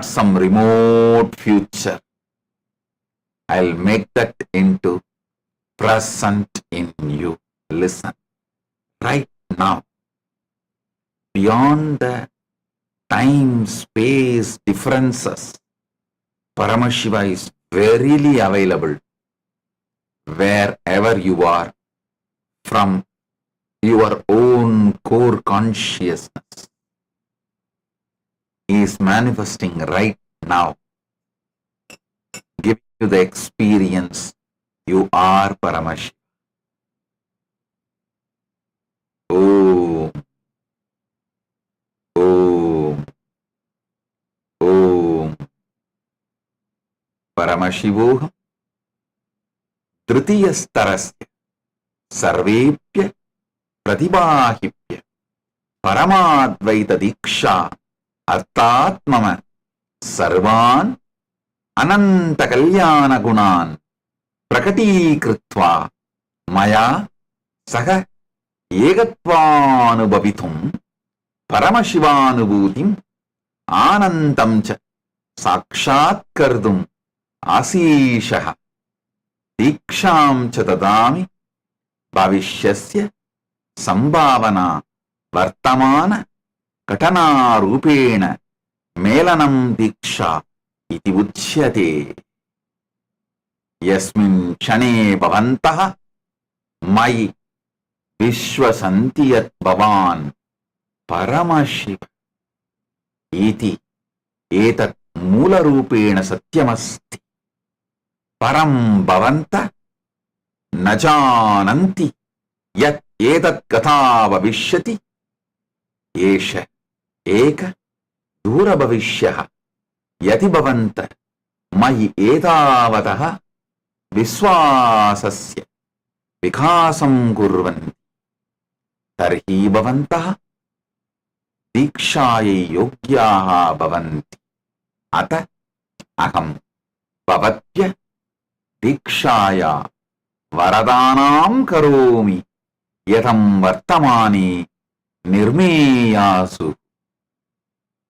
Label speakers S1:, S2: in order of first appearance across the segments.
S1: some remote future. I'll make that into present in you. Listen, right now, beyond the time-space differences, Paramashiva is verily available wherever you are from your own core consciousness. He is manifesting right now, giving you the experience you are Paramashiva. Om, Om, Om. Paramashivoham Dhrutiyastarasya Sarvepya Pratibahipya Paramadvaita Diksha Artatmama Sarvan Ananta Kalyana Gunan Prakati Kritva Maya Saha Egatvanubhavitum Paramashivanubhutim Anantamcha Sakshat Kardum Asishaha Diksham Chatadami Bhavishyasya Sambhavana Vartamana Katana Rupena Melanam Diksha Iti Uchyate Yasmin Chane Bhavantaha Mai Vishwasantiyat Bhavan Paramashiva Iti Etat Mula Rupena Satyamasti Param Bhavanta Najananti Yat Etat Kathava Vishyati Esha Eka Dura Bhavishyaha Yati Bhavanta Mahi Etavataha Viswasasya Vikasam Kurvanti Tarhi Bhavantaha Dikshaya Yogyaha Bhavanti Ata Aham Bhavatya Dikshaya Varadanam Karomi Yatam Vartamani Nirmeyasu.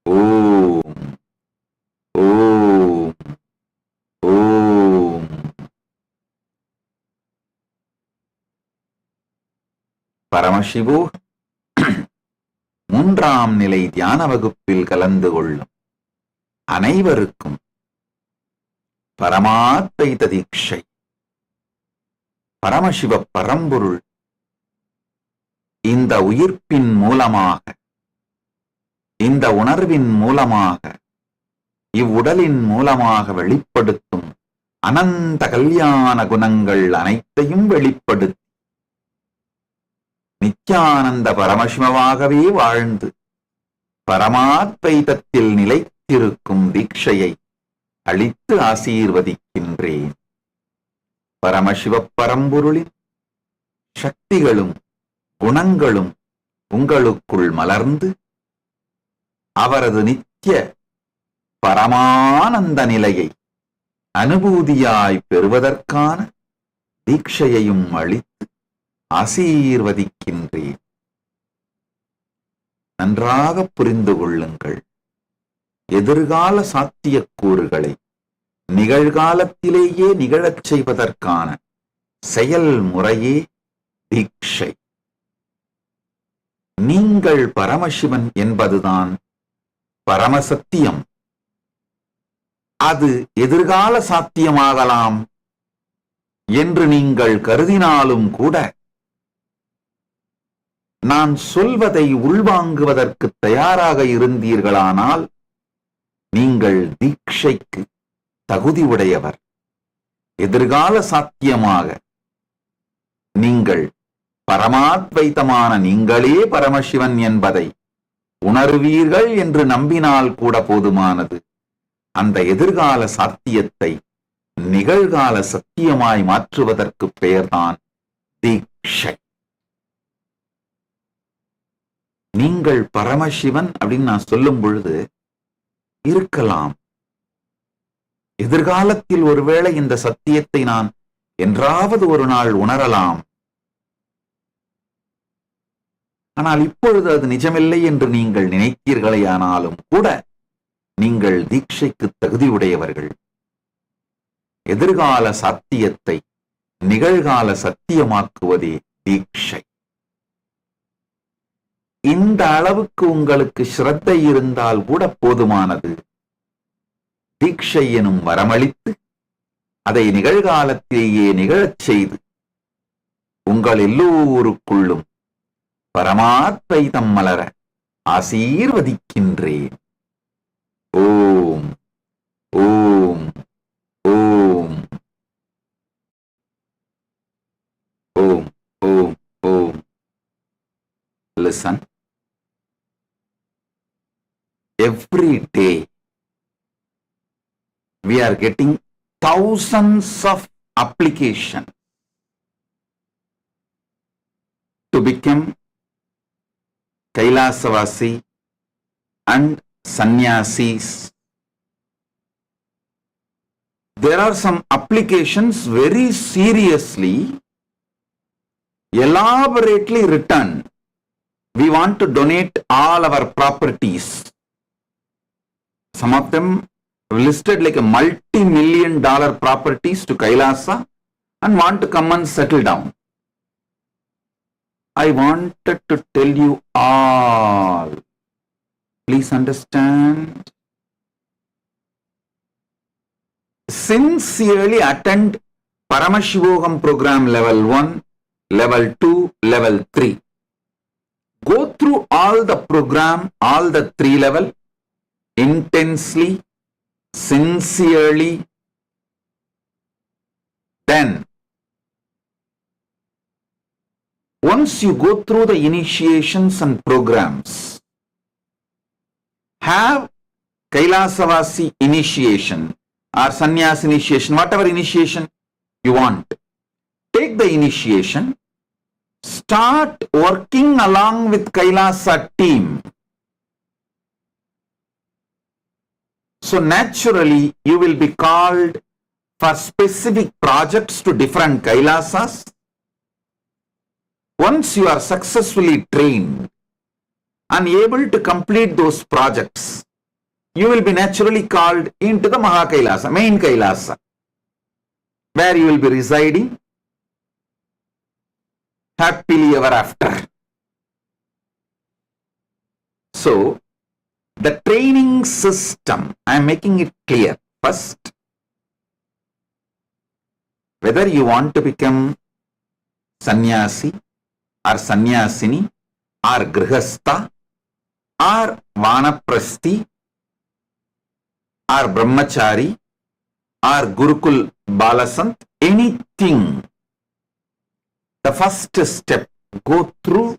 S1: Om, Om, Om. Paramashivo மூன்றாம் நிலை தியான வகுப்பில் கலந்து கொள்ளும் அனைவருக்கும் பரமாத்வைத தீட்சை. பரமசிவ பரம்பொருள் இந்த உயிர்ப்பின் மூலமாக, இந்த உணர்வின் மூலமாக, இவ்வுடலின் மூலமாக வெளிப்படுத்தும் அனந்த கல்யாண குணங்கள் அனைத்தையும் வெளிப்படுத்தி நித்யானந்த பரமசிவமாகவே வாழ்ந்து பரமாத்வைதத்தில் நிலைத்திருக்கும் தீட்சையை அளித்து ஆசீர்வதிக்கின்றேன். பரமசிவ பரம்பொருளின் சக்திகளும் குணங்களும் உங்களுக்குள் மலர்ந்து அவரது நித்திய பரமானந்த நிலையை அனுபூதியாய் பெறுவதற்கான தீட்சையையும் அளித்து ஆசீர்வதிக்கின்றேன். நன்றாக புரிந்து கொள்ளுங்கள். எதிர்கால சாத்தியக்கூறுகளை நிகழ்காலத்திலேயே நிகழச் செய்வதற்கான செயல்முறையே தீட்சை. நீங்கள் பரமசிவன் என்பதுதான் பரமசத்தியம். அது எதிர்கால சாத்தியமாகலாம் என்று நீங்கள் கருதினாலும் கூட, நான் சொல்வதை உள்வாங்குவதற்கு தயாராக இருந்தீர்களானால் நீங்கள் தீட்சைக்கு தகுதி உடையவர். எதிர்கால சாத்தியமாக நீங்கள் பரமாத்வைத்தமான நீங்களே பரமசிவன் என்பதை உணர்வீர்கள் என்று நம்பினால் கூட போதுமானது. அந்த எதிர்கால சாத்தியத்தை நிகழ்கால சத்தியமாய் மாற்றுவதற்கு பெயர்தான் தீட்சை. நீங்கள் பரமசிவன் அப்படின்னு நான் சொல்லும் பொழுது இருக்கலாம், எதிர்காலத்தில் ஒருவேளை இந்த சத்தியத்தை நான் என்றாவது ஒரு நாள் உணரலாம். ஆனால் இப்பொழுது அது நிஜமில்லை என்று நீங்கள் நினைத்தீர்களேயானாலும் கூட நீங்கள் தீட்சைக்கு தகுதியுடையவர்கள். எதிர்கால சத்தியத்தை நிகழ்கால சத்தியமாக்குவதே தீட்சை. இந்த அளவுக்கு உங்களுக்கு ஸ்ரத்தை இருந்தால் கூட போதுமானது. தீட்சை எனும் வரமளித்து அதை நிகழ்காலத்திலேயே நிகழச் செய்து உங்கள் எல்லோருக்குள்ளும் பரமாத்வைதம் மலர ஆசீர்வதிக்கின்றேன். ஓம் ஓம் ஓம் ஓம் ஓம் ஓம். Listen. Every day we are getting thousands of applications to become Kailasavasi and sannyasis. There are some applications very seriously, elaborately written. We want to donate all our properties. Some of them listed like a multi-million-dollar properties to Kailasa and want to come and settle down. I wanted to tell you all. Please understand. Sincerely attend Paramashivam program level 1, level 2, level 3. Go through all the program, all the 3 level, intensely, sincerely. Then, once you go through the initiations and programs, have Kailasavasi initiation or sannyas initiation, whatever initiation you want. Take the initiation, start working along with Kailasa team. So naturally you will be called for specific projects to different Kailasas. Once you are successfully trained and able to complete those projects, you will be naturally called into the Maha Kailasa, main Kailasa, where you will be residing happily ever after. So, the training system, I am making it clear. First, whether you want to become sannyasi or sannyasini or grihastha or vanaprasthi or brahmachari or gurukul balasant, anything. The first step, go through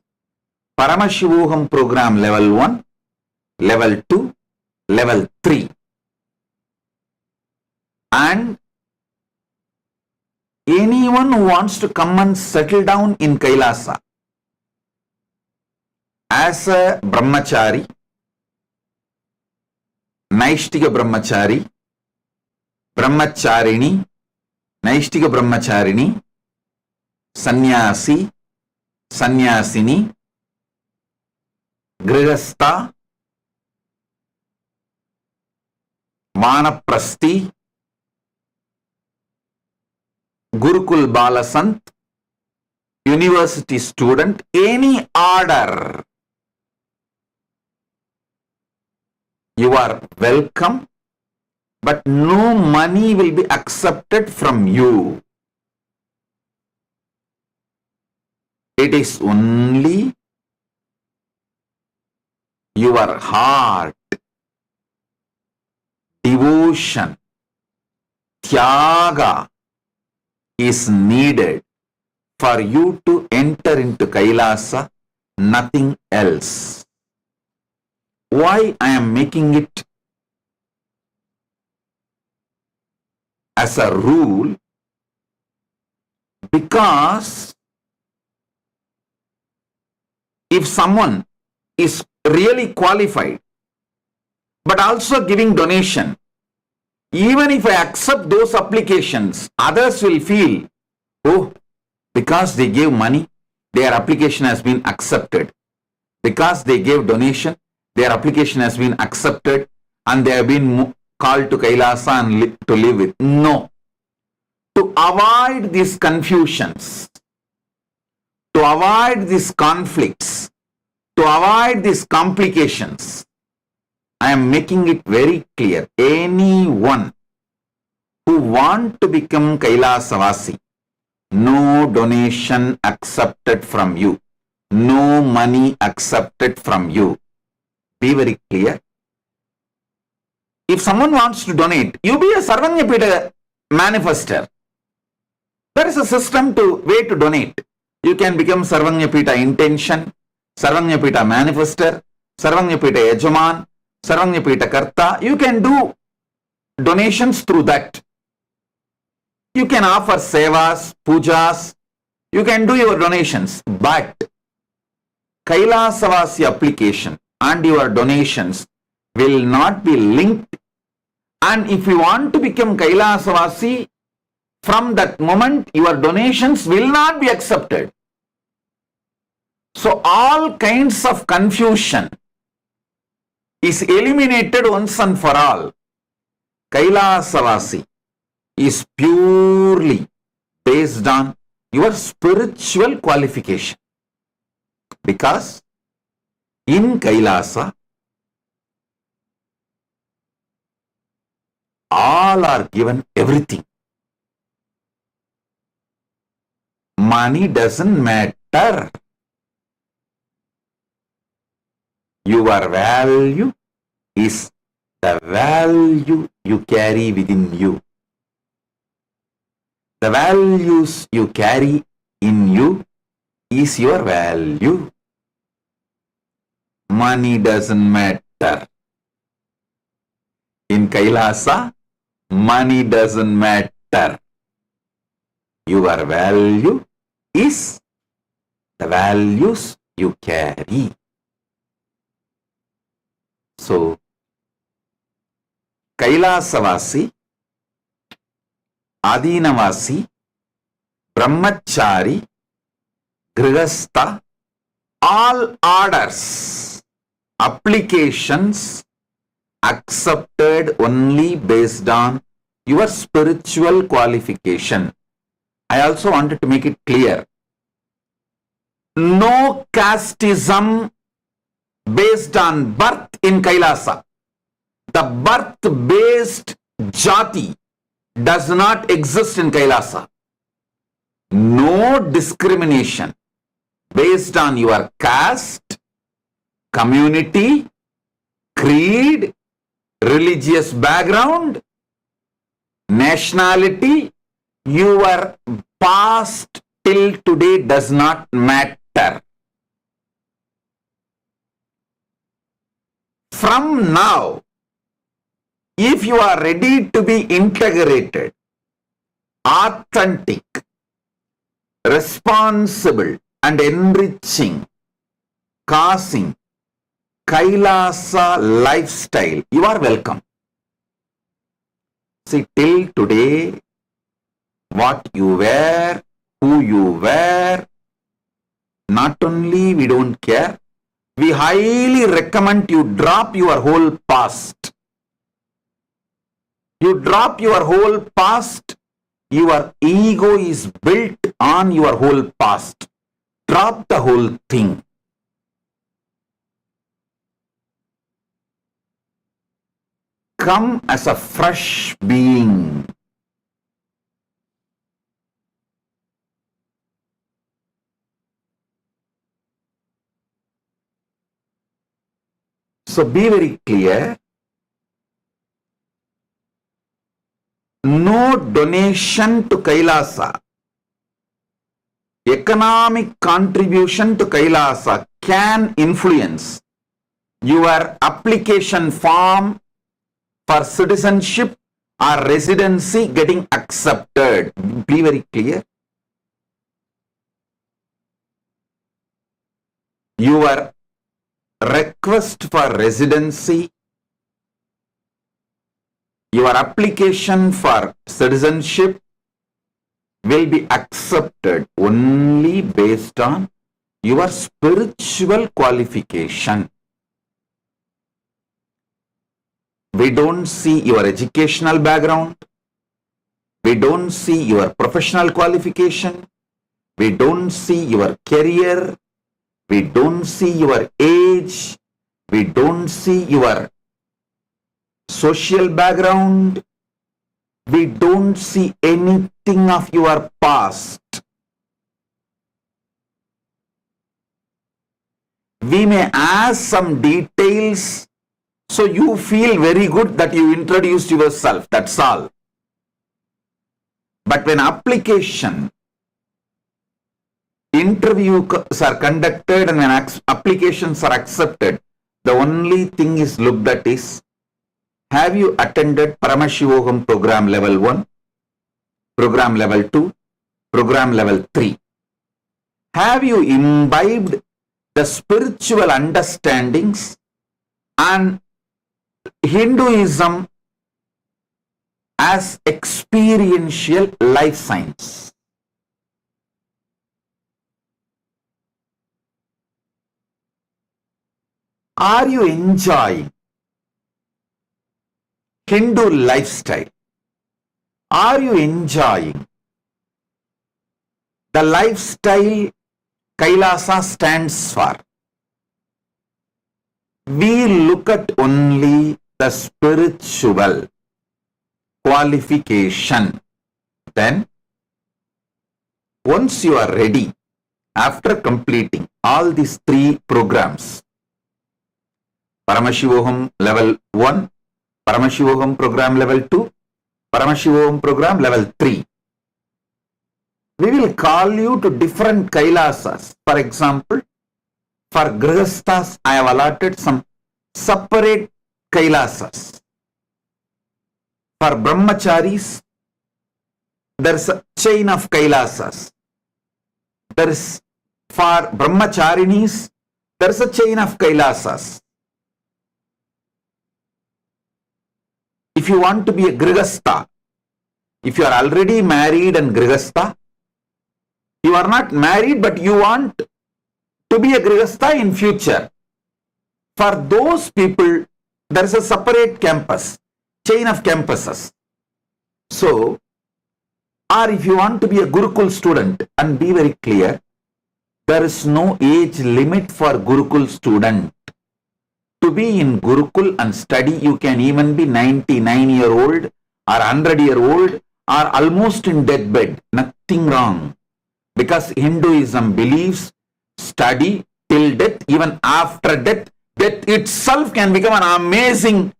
S1: Paramashivam program level 1, level 2, level 3. And anyone who wants to come and settle down in Kailasa as a brahmachari, Naishtika brahmachari, brahmacharini, Naishtika brahmacharini, sannyasi, sannyasini, grihastha, vanaprasthi, gurukul balasant, university student, any order, you are welcome, but no money will be accepted from you. It is only your heart, devotion, tyaga is needed for you to enter into Kailasa, nothing else. Why I am making it as a rule? Because if someone is really qualified but also giving donation, even if I accept those applications, others will feel, oh, because they gave money, their application has been accepted. Because they gave donation, their application has been accepted. and they have been called to Kailasa and to live with. No. To avoid these confusions, to avoid these conflicts, to avoid these complications, I am making it very clear. Anyone who want to become Kailasavasi, no donation accepted from you, no money accepted from you. Be very clear. If someone wants to donate, you be a Sarvanyapita manifester. There is a system way to donate. You can become Sarvanyapita intention, Sarvanyapita manifester, Sarvanyapita yajaman, Sarvanyapita karta. You can do donations through that. You can offer sevas, pujas. You can do your donations. But Kailasavasi application and your donations will not be linked. And if you want to become Kailasavasi, from that moment your donations will not be accepted. So all kinds of confusion is eliminated once and for all. Kailasavasi is purely based on your spiritual qualification. Because in Kailasa, all are given everything. Money doesn't matter. Your value is the value you carry within you. The values you carry in you is your value. Money doesn't matter. In Kailasa, money doesn't matter. Your value is the values you carry. So, Kailasavasi, Adinavasi, Brahmachari, Grihastha, all orders, applications accepted only based on your spiritual qualification. I also wanted to make it clear. No casteism based on birth in Kailasa. The birth-based jati does not exist in Kailasa. No discrimination based on your caste, community, creed, religious background, nationality, your past till today does not matter. From now, if you are ready to be integrated, authentic, responsible and enriching, causing Kailasa lifestyle, you are welcome. See, till today, what you were, who you were, not only we don't care, we highly recommend you drop your whole past. You drop your whole past, your ego is built on your whole past. Drop the whole thing. Come as a fresh being. So be very clear. No donation to Kailasa, economic contribution to Kailasa can influence your application form for citizenship or residency getting accepted. Be very clear. Your request for residency, your application for citizenship will be accepted only based on your spiritual qualification. We don't see your educational background. We don't see your professional qualification. We don't see your career. We don't see your age. We don't see your social background. We don't see anything of your past. We may ask some details so you feel very good that you introduced yourself. That's all. But when interviews are conducted and when applications are accepted, the only thing is looked at is, have you attended Paramashivam program level 1, program level 2, program level 3? Have you imbibed the spiritual understandings and Hinduism as experiential life science? Are you enjoying Hindu lifestyle? Are you enjoying the lifestyle KAILASA stands for? We look at only the spiritual qualification. Then, once you are ready, after completing all these 3 programs, Paramashivam level 1, Paramashivam program level 2, Paramashivam program level 3, we will call you to different Kailasas. For example, for Grihasthas, I have allotted some separate Kailasas. For Brahmacharis, there is a chain of Kailasas. There is, for Brahmacharinis, there is a chain of Kailasas. If you want to be a Grihastha, if you are already married and Grihastha, you are not married but you want to be a Grihastha in future. For those people, there is a separate campus, chain of campuses. So, or if you want to be a Gurukul student, and be very clear, there is no age limit for Gurukul student. To be in Gurukul and study, you can even be 99-year-old or 100-year-old or almost in deathbed. Nothing wrong. Because Hinduism believes study till death, even after death, death itself can become an amazing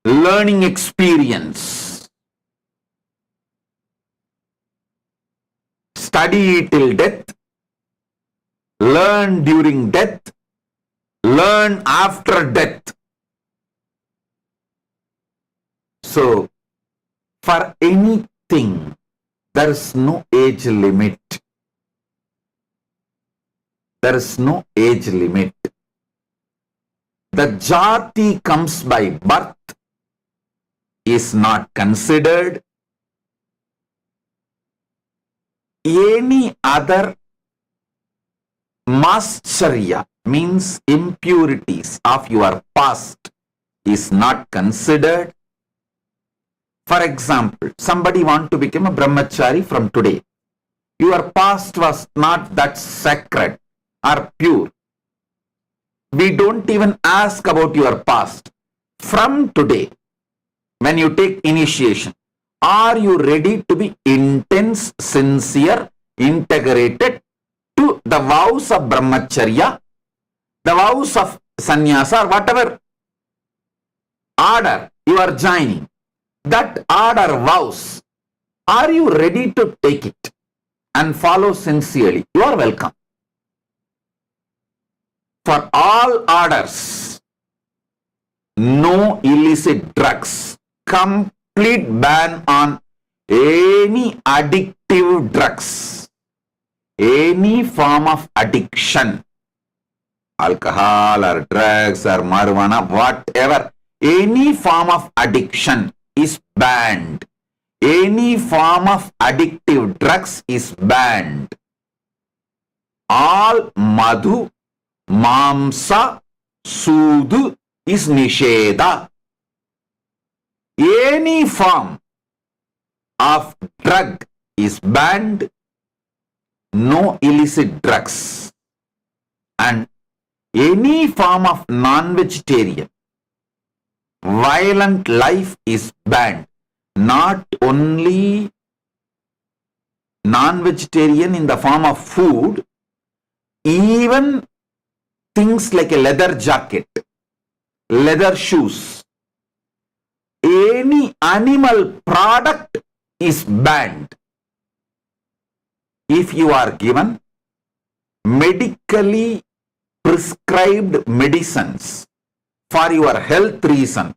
S1: learning experience. Study till death, learn during death, learn after death. So, for anything, there is no age limit. There is no age limit. The jati comes by birth is not considered. Any other mascharya means impurities of your past is not considered. For example, somebody want to become a brahmachari from today. Your past was not that sacred or pure. We don't even ask about your past. From today, when you take initiation, are you ready to be intense, sincere, integrated to the vows of brahmacharya, the vows of sannyasa, or whatever order you are joining? That order vows, are you ready to take it and follow sincerely? You are welcome. For all orders, no illicit drugs, complete ban on any addictive drugs, any form of addiction, alcohol or drugs or marijuana, whatever, any form of addiction is banned. Any form of addictive drugs is banned. All madhu, mamsa, sudu is nisheda. Any form of drug is banned, no illicit drugs. And any form of non-vegetarian, violent life is banned. Not only non-vegetarian in the form of food, even things like a leather jacket, leather shoes, any animal product is banned. If you are given medically prescribed medicines for your health reason,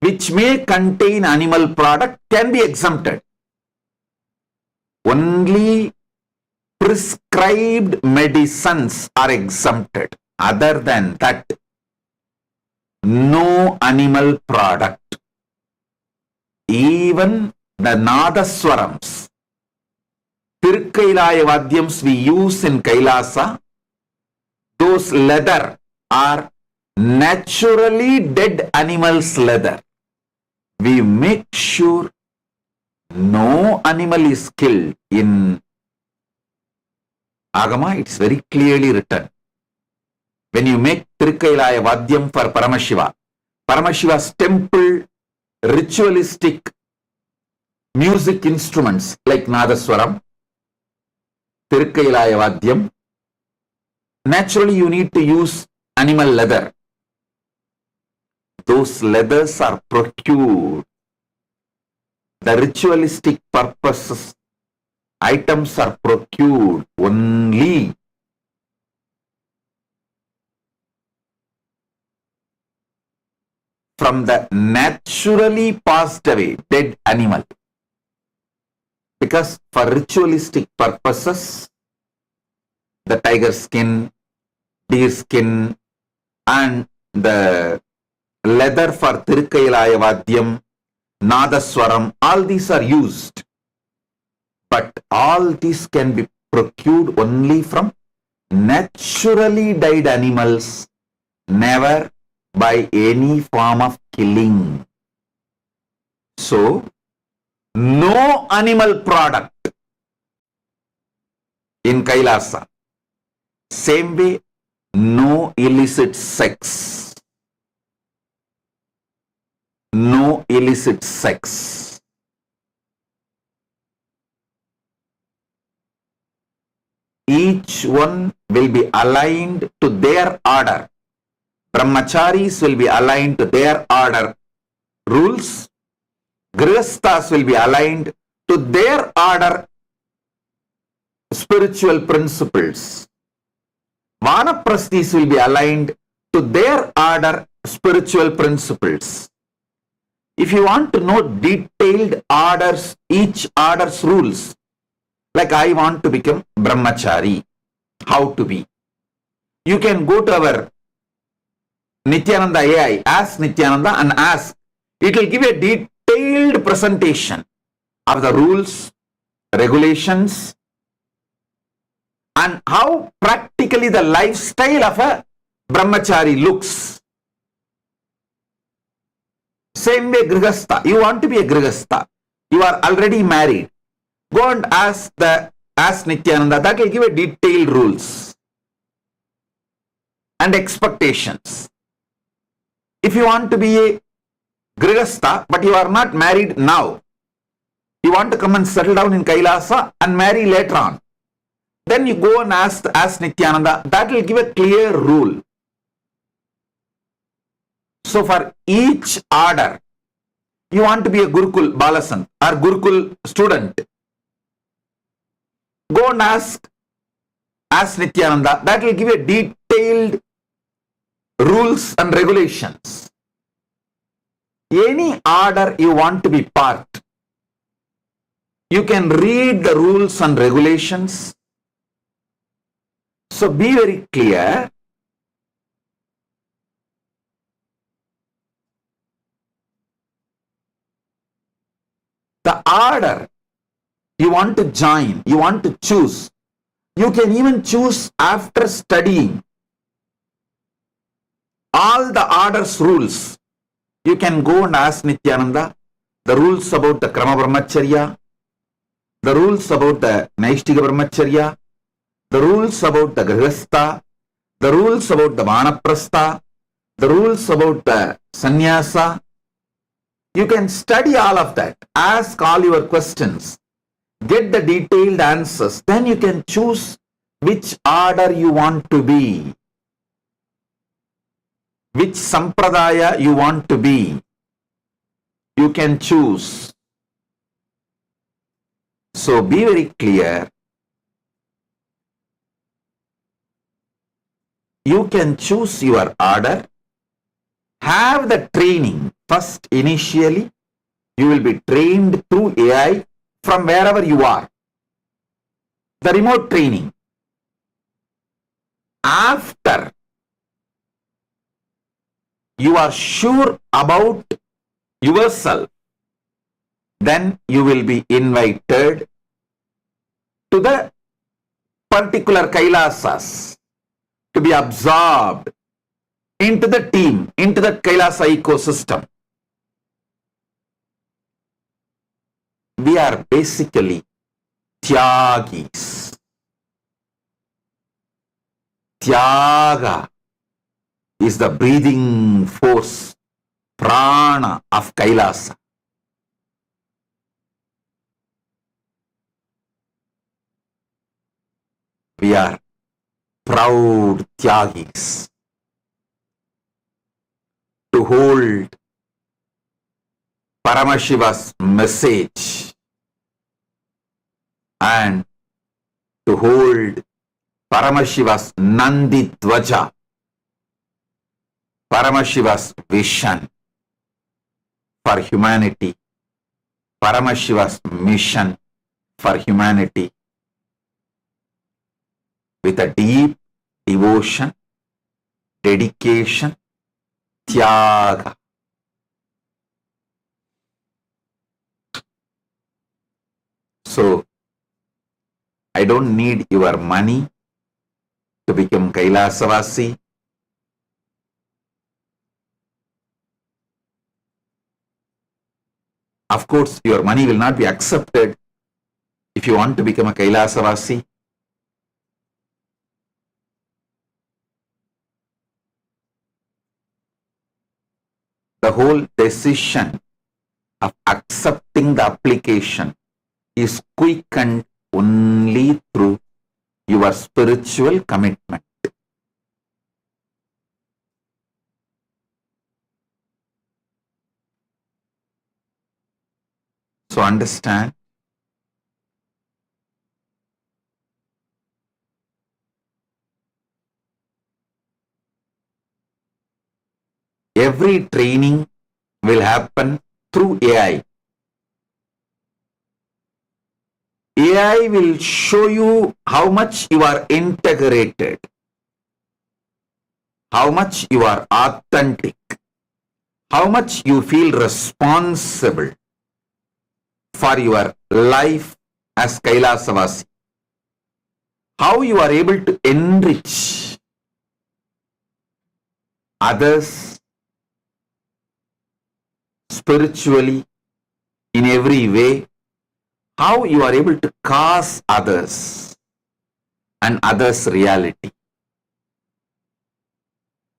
S1: which may contain animal product, can be exempted. Only prescribed medicines are exempted. Other than that, no animal product. Even the Nadaswarams, Tirkailaya Vadyams we use in Kailasa, those leather are naturally dead animals' leather. We make sure no animal is killed. In Agama, it's very clearly written. When you make Tirkailaya Vadyam for Paramashiva, Paramashiva's temple ritualistic music instruments like Nadaswaram, Tirkailaya Vadyam, naturally you need to use animal leather. Those leathers are procured. The ritualistic purposes, items are procured only from the naturally passed away dead animal. Because for ritualistic purposes, the tiger skin, deer skin, and the leather for Tirkailaya Vadyam, Nadaswaram, all these are used. But all these can be procured only from naturally died animals, never by any form of killing. So, no animal product in Kailasa. Same way, no illicit sex. No illicit sex. Each one will be aligned to their order. Brahmacharis will be aligned to their order rules. Grihasthas will be aligned to their order spiritual principles. Vanaprasthis will be aligned to their order spiritual principles. If you want to know detailed orders, each order's rules, like I want to become brahmachari, how to be, you can go to our Nithyananda AI, ask Nithyananda and ask. It will give a detailed presentation of the rules, regulations, and how practically the lifestyle of a brahmachari looks. Same way Grihastha. You want to be a Grihastha. You are already married. Go and ask Nithyananda. That will give a detailed rules and expectations. If you want to be a Grihastha, but you are not married now, you want to come and settle down in Kailasa and marry later on, then you go and ask Nithyananda. That will give a clear rule. So for each order, you want to be a Gurukul Balasant or Gurukul student, go and ask Nithyananda. That will give a detailed rules and regulations. Any order you want to be part, you can read the rules and regulations. So be very clear. The order you want to join, you want to choose, you can even choose after studying all the order's rules. You can go and ask Nithyananda, the rules about the Krama Brahmacharya, the rules about the Naishtika Brahmacharya, the rules about the Grihastha, the rules about the Vanaprastha, the rules about the Sannyasa. You can study all of that, ask all your questions, get the detailed answers, then you can choose which order you want to be, which sampradaya you want to be. You can choose. So be very clear. You can choose your order. Have the training. First, initially, you will be trained through AI from wherever you are. The remote training. After you are sure about yourself, then you will be invited to the particular Kailasas to be absorbed into the team, into the Kailasa ecosystem. We are basically Tyagis. Tyaga is the breathing force, prana of Kailasa. We are proud Tyagis to hold Paramashiva's message and to hold Paramashiva's Nandi Dvaja, Paramashiva's vision for humanity, Paramashiva's mission for humanity with a deep devotion, dedication, Tyaga. So, I don't need your money to become Kailasavasi. Of course, your money will not be accepted if you want to become a Kailasavasi. The whole decision of accepting the application is quickened only through your spiritual commitment. So understand, every training will happen through AI. AI will show you how much you are integrated, how much you are authentic, how much you feel responsible for your life as Kailasavasi, how you are able to enrich others spiritually in every way, how you are able to cause others and others' reality,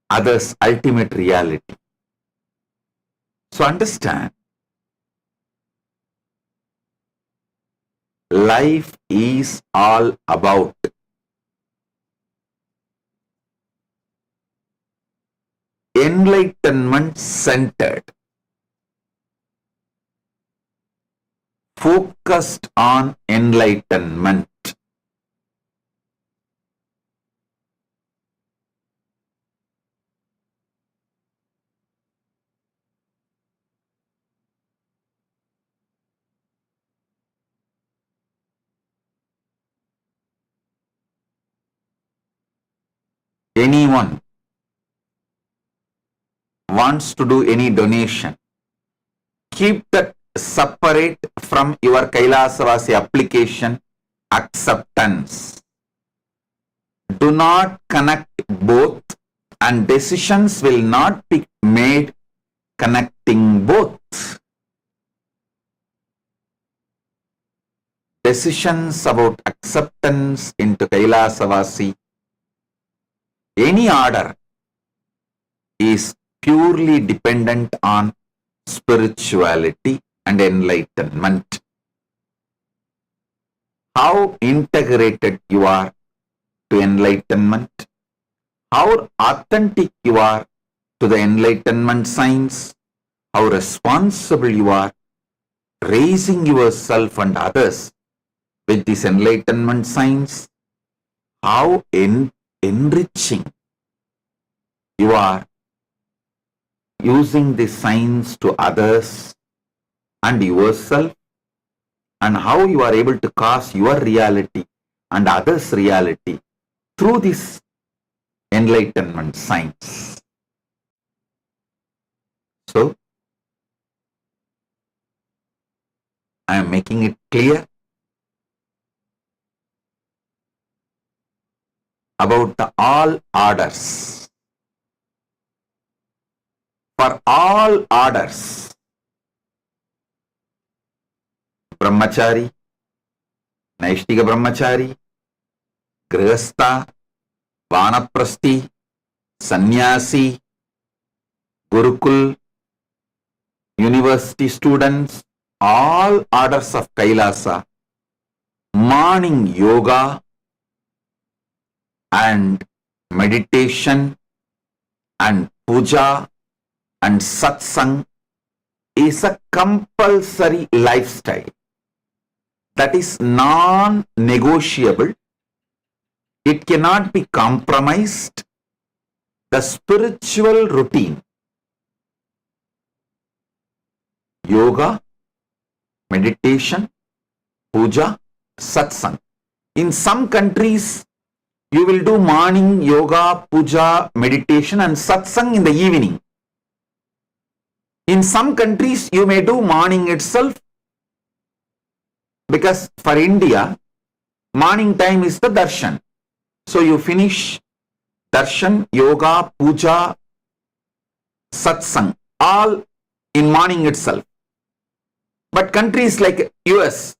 S1: others' ultimate reality. So understand, life is all about enlightenment centered, focused on enlightenment. Anyone wants to do any donation, keep that separate from your Kailasavasi application acceptance. Do not connect both, and decisions will not be made connecting both. decisions about acceptance into Kailasavasi, any order is purely dependent on spirituality and enlightenment. How integrated you are to enlightenment, how authentic you are to the enlightenment science, how responsible you are raising yourself and others with this enlightenment science, how enriching you are using this science to others and yourself, and how you are able to cause your reality and others' reality through this enlightenment science. So, I am making it clear about the all orders. For all orders, Brahmachari, Naishtika Brahmachari, Grihastha, Vanaprasthi, Sannyasi, Gurukul, university students, all orders of Kailasa, morning yoga and meditation and puja and satsang is a compulsory lifestyle that is non-negotiable. It cannot be compromised. The spiritual routine, yoga, meditation, puja, satsang. In some countries, you will do morning yoga, puja, meditation and satsang in the evening. In some countries, you may do morning itself, because for India, morning time is the darshan. So you finish darshan, yoga, puja, satsang, all in morning itself. But countries like US,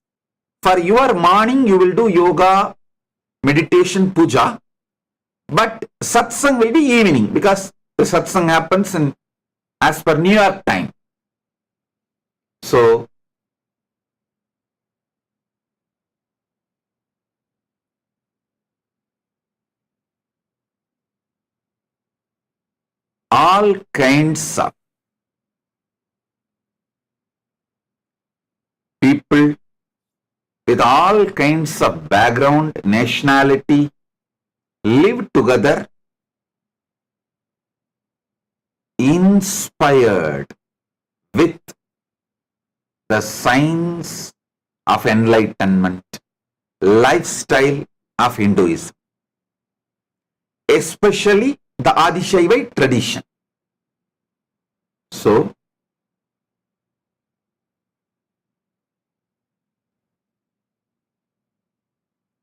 S1: for your morning you will do yoga, meditation, puja, but satsang will be evening, because the satsang happens in as per New York time. So, all kinds of people with all kinds of background, nationality, live together inspired with the science of enlightenment, lifestyle of Hinduism, especially the Adishaivite tradition. So,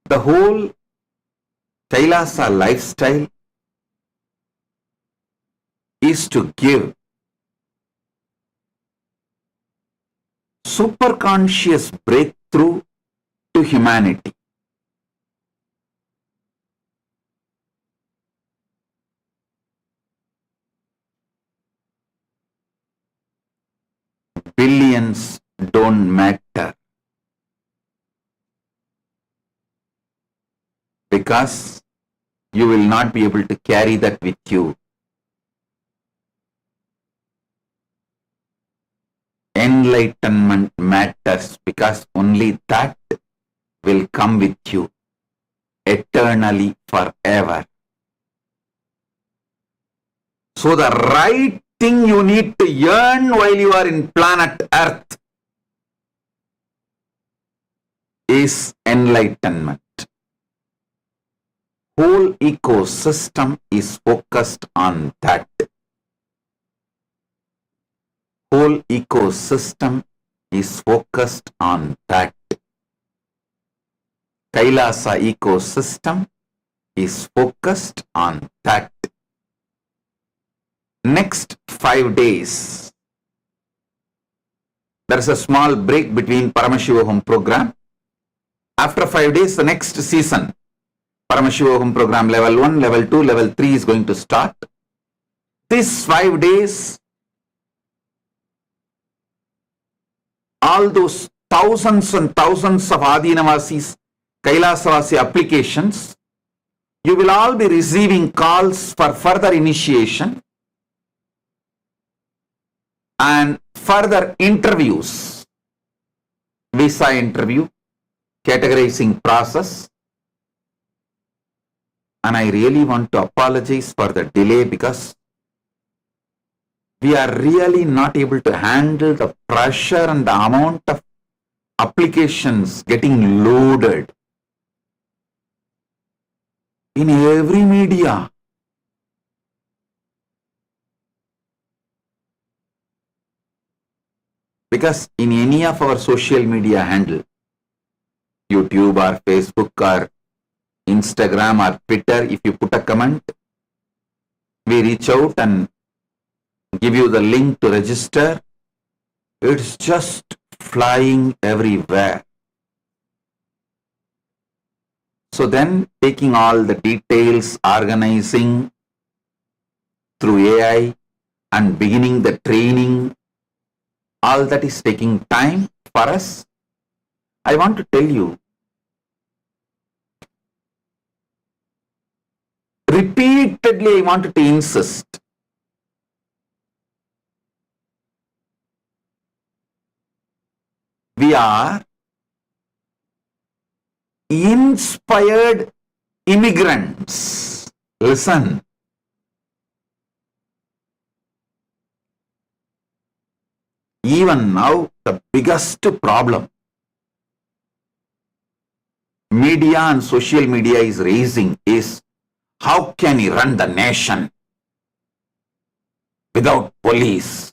S1: the whole Kailasa lifestyle is to give superconscious breakthrough to humanity. Billions don't matter, because you will not be able to carry that with you. Enlightenment matters, because only that will come with you eternally, forever. So the right thing you need to yearn while you are in planet Earth is enlightenment. Whole ecosystem is focused on that. Whole ecosystem is focused on that. Kailasa ecosystem is focused on that. Next 5 days, there is a small break between Paramashivam program. After 5 days, the next season, Paramashivam program level 1, level 2, level 3 is going to start. These 5 days, all those thousands and thousands of Adinavasis, Kailasavasi applications, you will all be receiving calls for further initiation and further interviews, visa interview, categorizing process. And I really want to apologize for the delay because we are really not able to handle the pressure and the amount of applications getting loaded in every media. Because in any of our social media handle, YouTube or Facebook or Instagram or Twitter, if you put a comment, we reach out and give you the link to register. It's just flying everywhere. So then taking all the details, organizing through AI and beginning the training, all that is taking time for us. I want to tell you, repeatedly I wanted to insist, we are inspired immigrants. Listen. Even now, the biggest problem media and social media is raising is, how can he run the nation without police?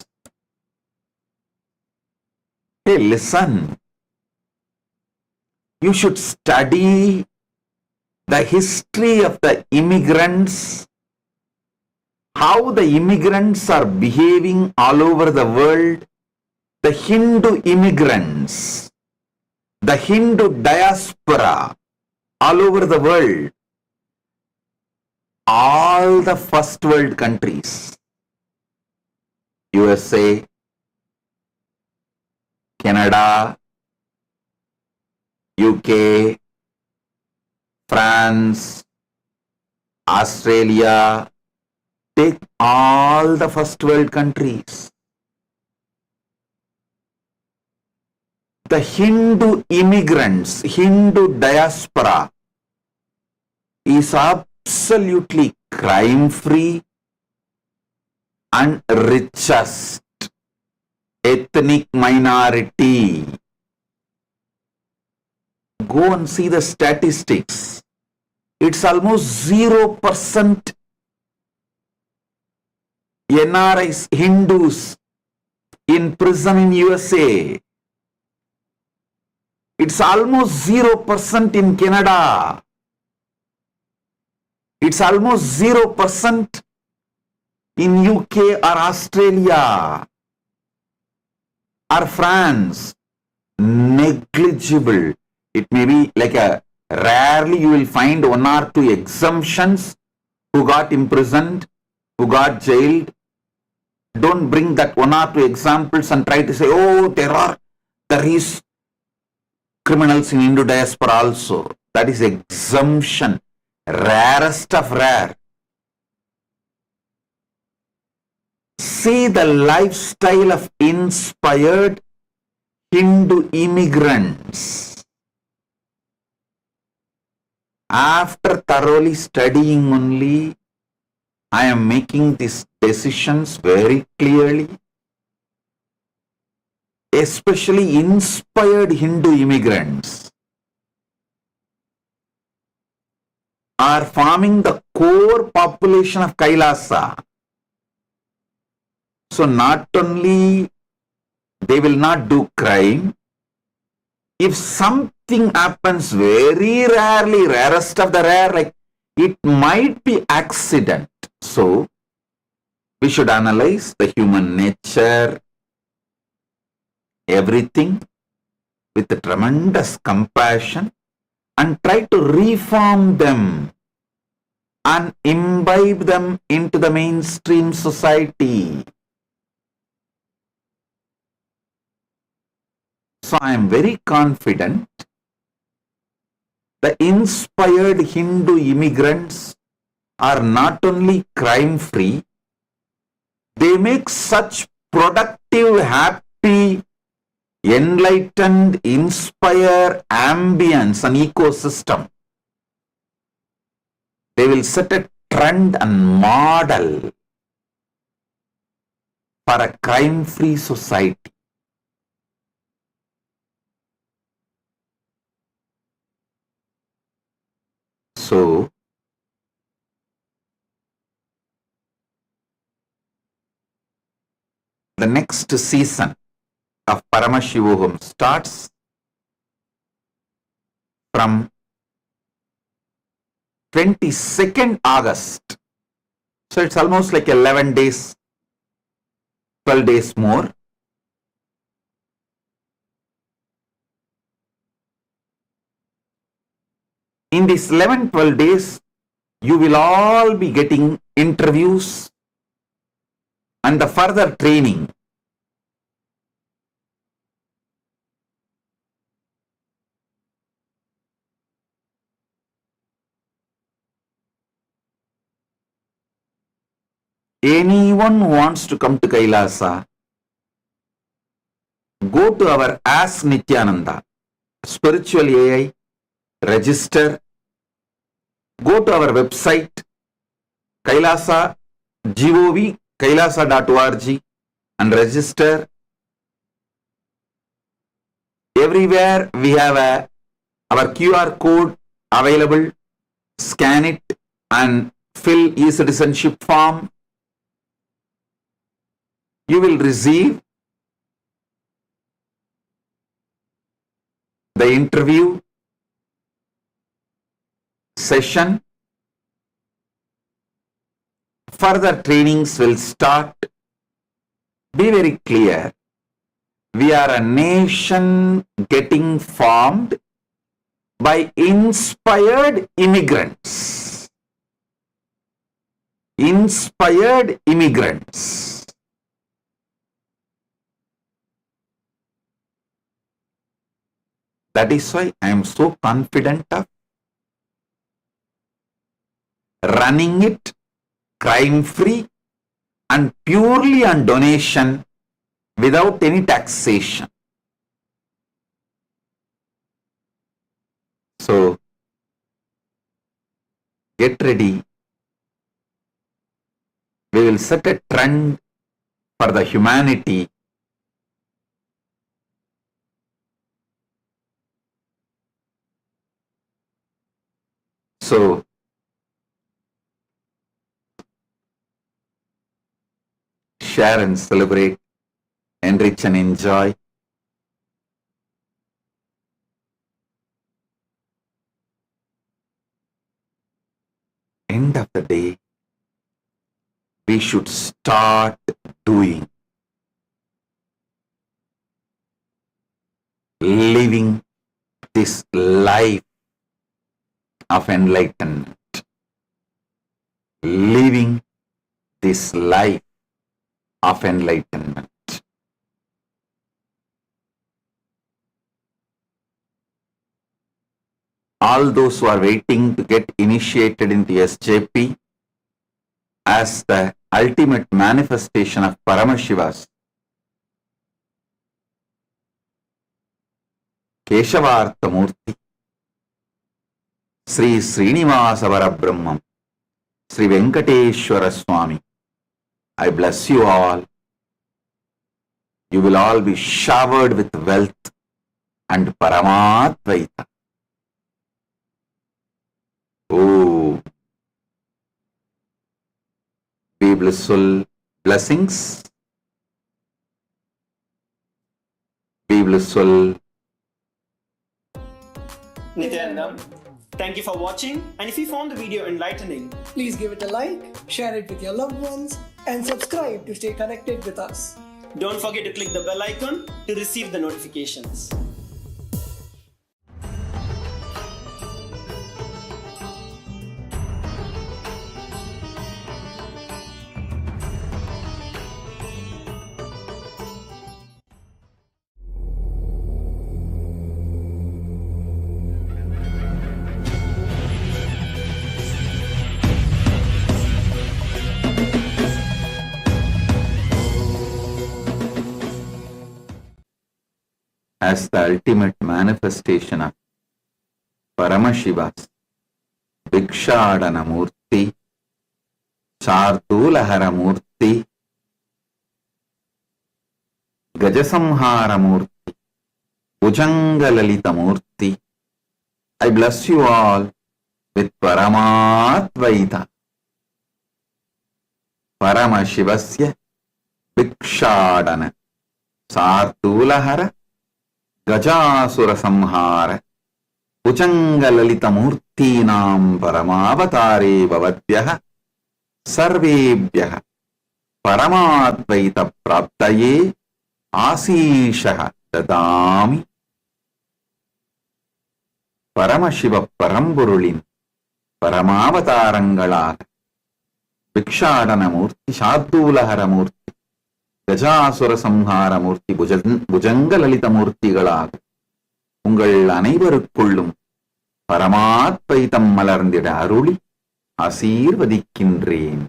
S1: Hey, listen. You should study the history of the immigrants, how the immigrants are behaving all over the world, the Hindu immigrants, the Hindu diaspora all over the world, all the first world countries, USA, Canada, UK, France, Australia, take all the first world countries. The Hindu immigrants, Hindu diaspora is absolutely crime-free and richest ethnic minority. Go and see the statistics. It's almost 0% NRIs, Hindus in prison in USA. It's almost 0% in Canada. It's almost 0% in UK or Australia or France. Negligible. It may be like a, rarely you will find 1 or 2 exemptions who got imprisoned, who got jailed. Don't bring that 1 or 2 examples and try to say, oh, there is criminals in Hindu diaspora also. That is exemption. Rarest of rare. See the lifestyle of inspired Hindu immigrants. After thoroughly studying only, I am making these decisions very clearly. Especially inspired Hindu immigrants are forming the core population of Kailasa. So not only they will not do crime, if something happens very rarely, rarest of the rare, like it might be accident. So we should analyze the human nature, everything with a tremendous compassion and try to reform them and imbibe them into the mainstream society. So I am very confident the inspired Hindu immigrants are not only crime-free, they make such productive, happy, enlightened, inspire ambience and ecosystem. They will set a trend and model for a crime-free society. So, the next season of Paramashivam starts from 22nd August. So it's almost like 11 days, 12 days more. In these 11-12 days, you will all be getting interviews and the further training. Anyone who wants to come to Kailasa, go to our Ask Nithyananda, Spiritual AI, register, go to our website, Kailasa, GOV, kailasa.org and register. Everywhere we have our QR code available. Scan it and fill e-citizenship form. You will receive the interview session. Further trainings will start. Be very clear. We are a nation getting formed by inspired immigrants. Inspired immigrants. That is why I am so confident of running it crime-free and purely on donation without any taxation. So, get ready. We will set a trend for the humanity. So, share and celebrate, enrich and enjoy. End of the day, we should start doing, living this life of enlightenment, living this life of enlightenment. All those who are waiting to get initiated into SJP as the ultimate manifestation of Paramashivas, Keshavarthamurti, Sri Srinivasa Parabrahmam, Sri Venkateshwara Swami, I bless you all. You will all be showered with wealth and Paramatvaita. Oh, be blissful blessings. Be blissful.
S2: Nithyananda, thank you for watching, and if you found the video enlightening,
S3: please give it a like, share it with your loved ones, and subscribe to stay connected with us.
S2: Don't forget to click the bell icon to receive the notifications.
S1: as the ultimate manifestation of Paramashiva's Bhikshadana Murti, Chardulahara Murti, Gajasamhara Murti, Bhujangalalita Murti. I bless you all with Paramatvaita. Paramashivasya Bhikshadana Chardulahara Gajasura Samhara Bhujangalalita Murtinam Paramavatare Bhavatvyah Sarvebhyah Paramatvaita Praptaye Asishaha Dadami. Paramashiva Paramburulin Paramavatarangalaga Bhikshadana Murti, Chardulahara Murti, Gajasura Samhara Murti, Bhujangalalita Murtigalaga உங்கள் அனைவருக்குள்ளும் பரமாத்வைதம் மலர்ந்திட அருளி ஆசீர்வதிக்கின்றேன்.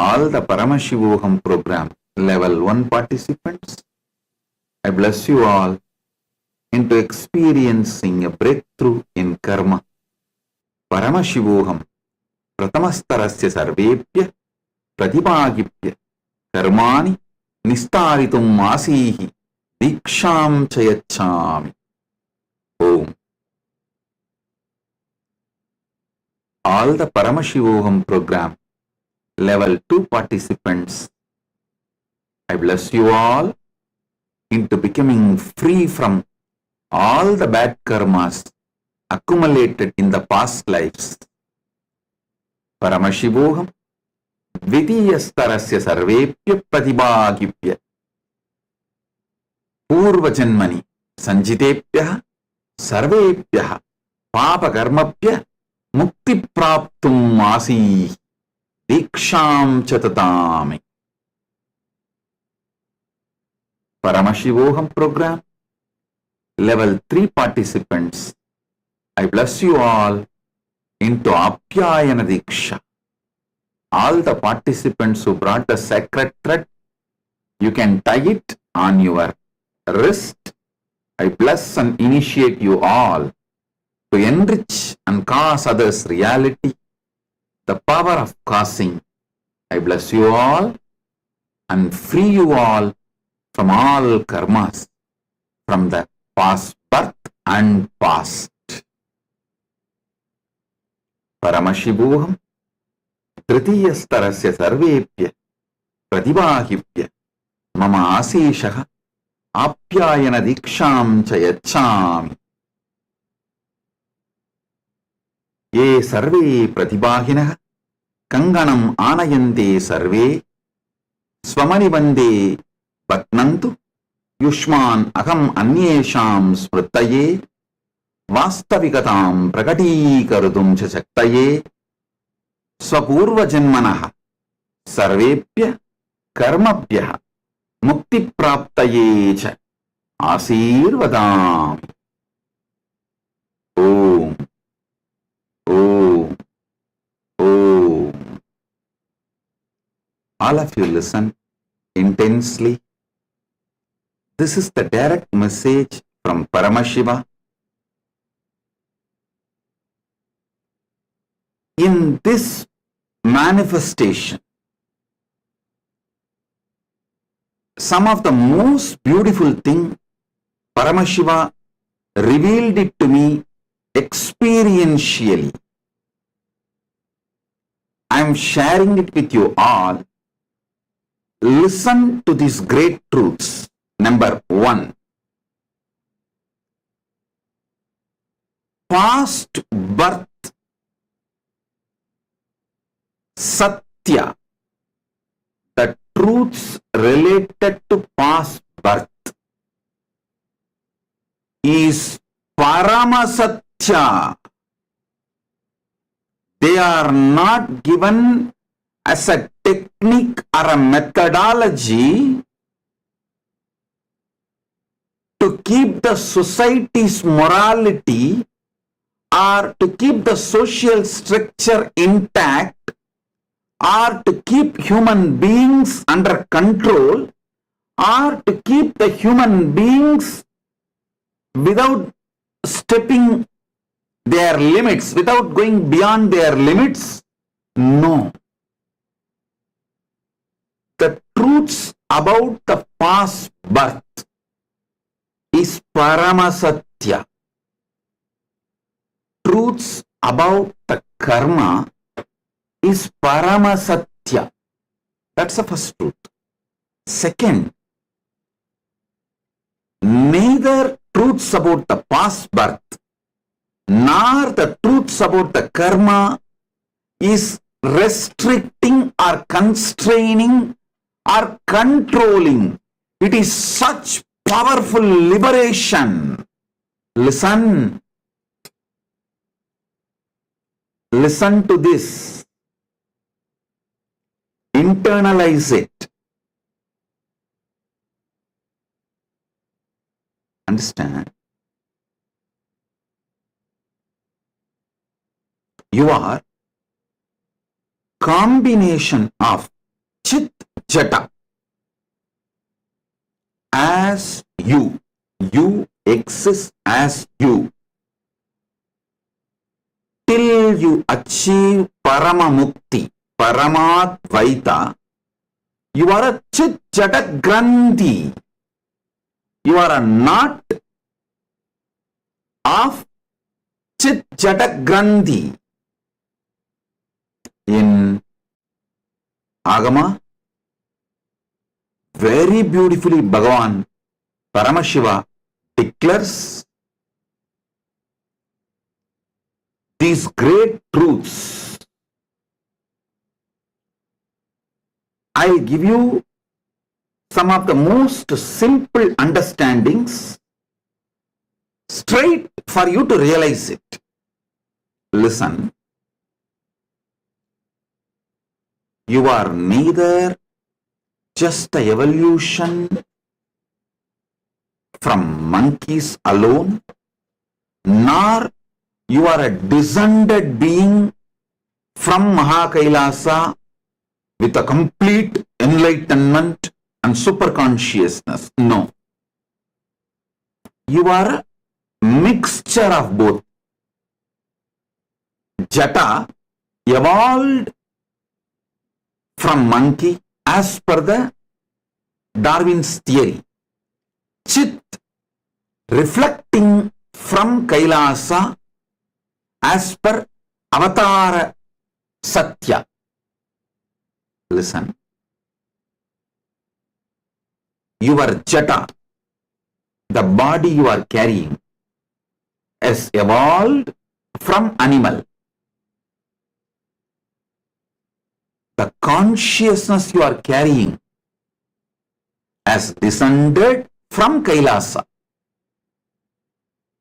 S1: All the Paramashivoham program level 1 participants, I bless you all into experiencing a breakthrough in karma. Paramashivoham pratamastarasya sarvebhya pratibhagibhya karmani nistaritum asihi Diksham Chayachami. Om. All the Paramashivoham program level 2 participants, I bless you all into becoming free from all the bad karmas accumulated in the past lives. Paramashivoham Vidiyastarasya Sarvepya Pratibhagibhya Purvajanmani Sanjitepyah Sarvepyah Papakarmapyah Mukti Praptum Masi Diksham Chatatami. Paramashivoham program level 3 participants, I bless you all into Apyayana Diksha. All the participants who brought the sacred thread, you can tie it on your wrist. I bless and initiate you all to enrich and cause others reality, the power of causing. I bless you all and free you all from all karmas, from the past birth and past. Paramashivoham Tritiyastarasya Sarvepya Pratibhagibhya Mama Asishaha Apyayana Diksham Chayachami. Ye sarve pratibhaginaha Kanganam Anayante sarve Swamani Vande Patnantu Yushman Aham Anyesham Smrtaye Vastavikatam Prakatikarutum Chaktaye Swapurva Janmanaha Sarvepya Karmabhya Mukti Praptaye Cha Asirvadam. Om. Om. Om. All of you listen intensely. This is the direct message from Paramashiva. In this manifestation, some of the most beautiful thing, Paramashiva revealed it to me experientially. I am sharing it with you all. Listen to these great truths. Number 1. Past birth Satya, the truths related to past birth, is Paramasatya. They are not given as a technique or a methodology to keep the society's morality or to keep the social structure intact or to keep human beings under control are to keep the human beings without stepping their limits, without going beyond their limits? No. The truths about the past birth is Paramasatya. Truths about the karma is Paramasatya. That's the first truth. Second, neither truths about the past birth nor the truths about the karma is restricting or constraining or controlling. It is such powerful liberation. Listen. Listen to this. Internalize it. Understand? You are combination of Chit Jata as you. You exist as you. Till you achieve Paramamukti, Paramadvaita, you are a Chit Jata Grandhi. You are a knot of Chit Jata Grandhi. In Agama, very beautifully Bhagavan, Paramashiva declares these great truths. I will give you some of the most simple understandings straight for you to realize it. Listen. You are neither just the evolution from monkeys alone, nor you are a descended being from KAILASA with a complete enlightenment and superconsciousness. No. You are a mixture of both. Jata evolved from monkey as per the Darwin's theory. Chit reflecting from Kailasa as per Avatara Satya. Listen. Your Jata, the body you are carrying, has evolved from animal. The consciousness you are carrying has descended from Kailasa.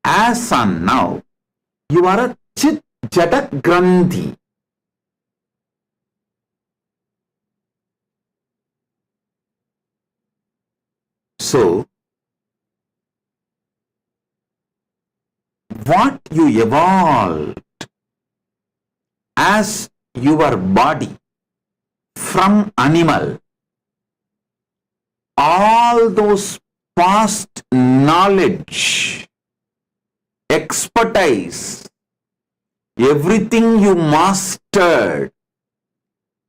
S1: As on now, you are a Chit Jata Grandhi. So, what you evolved as your body from animal, all those past knowledge, expertise, everything you mastered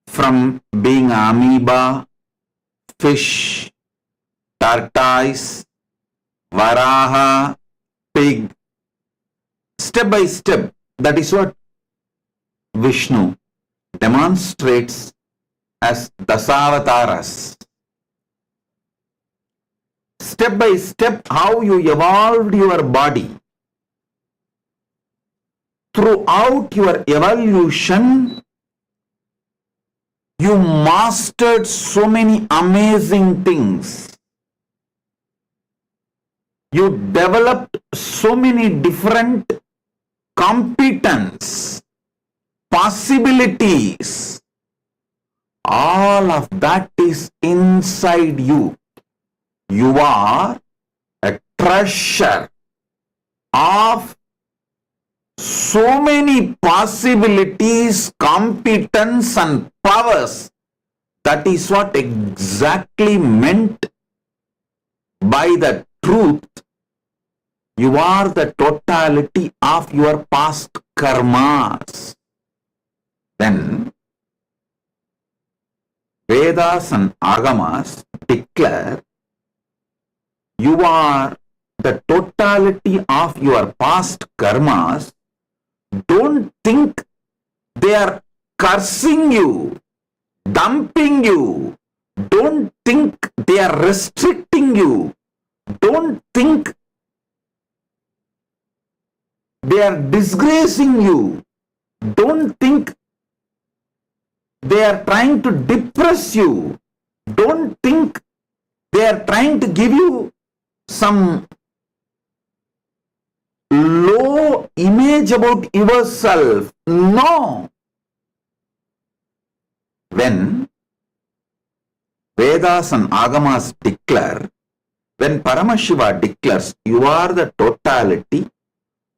S1: from being amoeba, fish, tortoise, varaha, pig, step by step, that is what Vishnu demonstrates as Dasavataras. Step by step, how you evolved your body. Throughout your evolution, you mastered so many amazing things. You developed so many different competence, possibilities. All of that is inside you. You are a treasure of so many possibilities, competence and powers. That is what exactly meant by the truth, you are the totality of your past karmas. Then Vedas and Agamas declare you are the totality of your past karmas. Don't think they are cursing you, dumping you. Don't think they are restricting you. Don't think they are disgracing you. Don't think they are trying to depress you. Don't think they are trying to give you some low image about yourself. No. When Vedas and Agamas declare, when Paramashiva declares you are the totality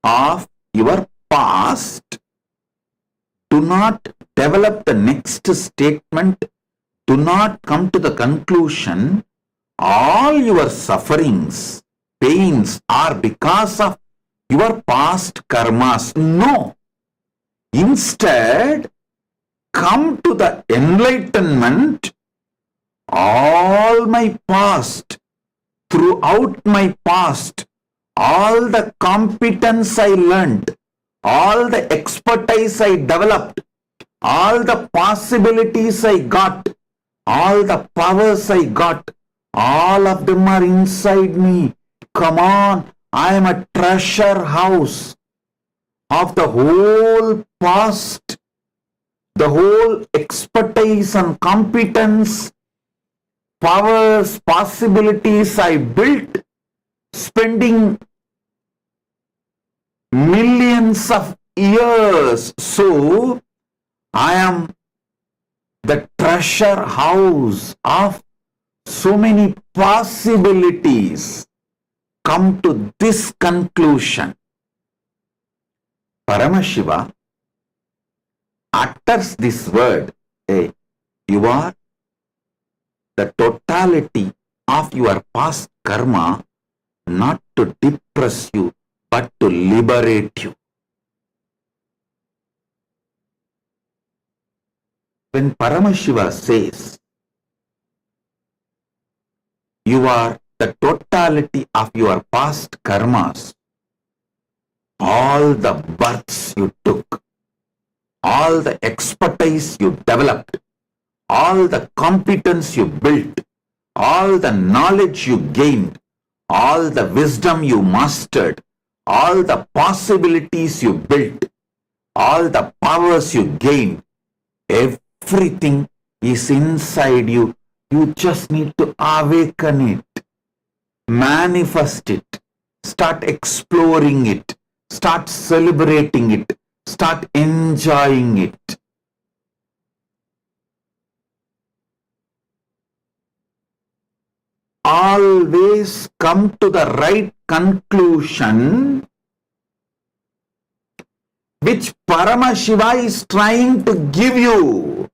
S1: of your past, do not develop the next statement, do not come to the conclusion all your sufferings, pains are because of your past karmas. No. Instead, come to the enlightenment. All my past, throughout my past, all the competence I learned, all the expertise I developed, all the possibilities I got, all the powers I got, all of them are inside me. Come on, I am a treasure house of the whole past, the whole expertise and competence, powers, possibilities I built, spending millions of years. So, I am the treasure house of so many possibilities. Come to this conclusion. Paramashiva utters this word. Hey, you are the totality of your past karma, not to depress you, but to liberate you. When Paramashiva says, you are the totality of your past karmas, all the births you took, all the expertise you developed, all the competence you built, all the knowledge you gained, all the wisdom you mastered, all the possibilities you built, all the powers you gained, everything is inside you. You just need to awaken it, manifest it, start exploring it, start celebrating it, start enjoying it. Always come to the right conclusion which Paramashiva is trying to give you.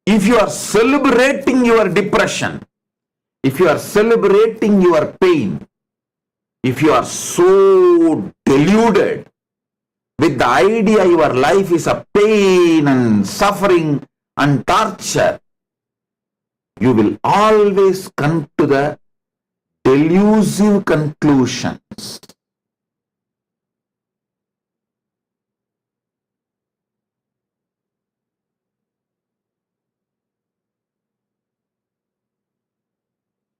S1: If you are celebrating your depression, if you are celebrating your pain, if you are so deluded with the idea your life is a pain and suffering and torture, you will always come to the delusive conclusions.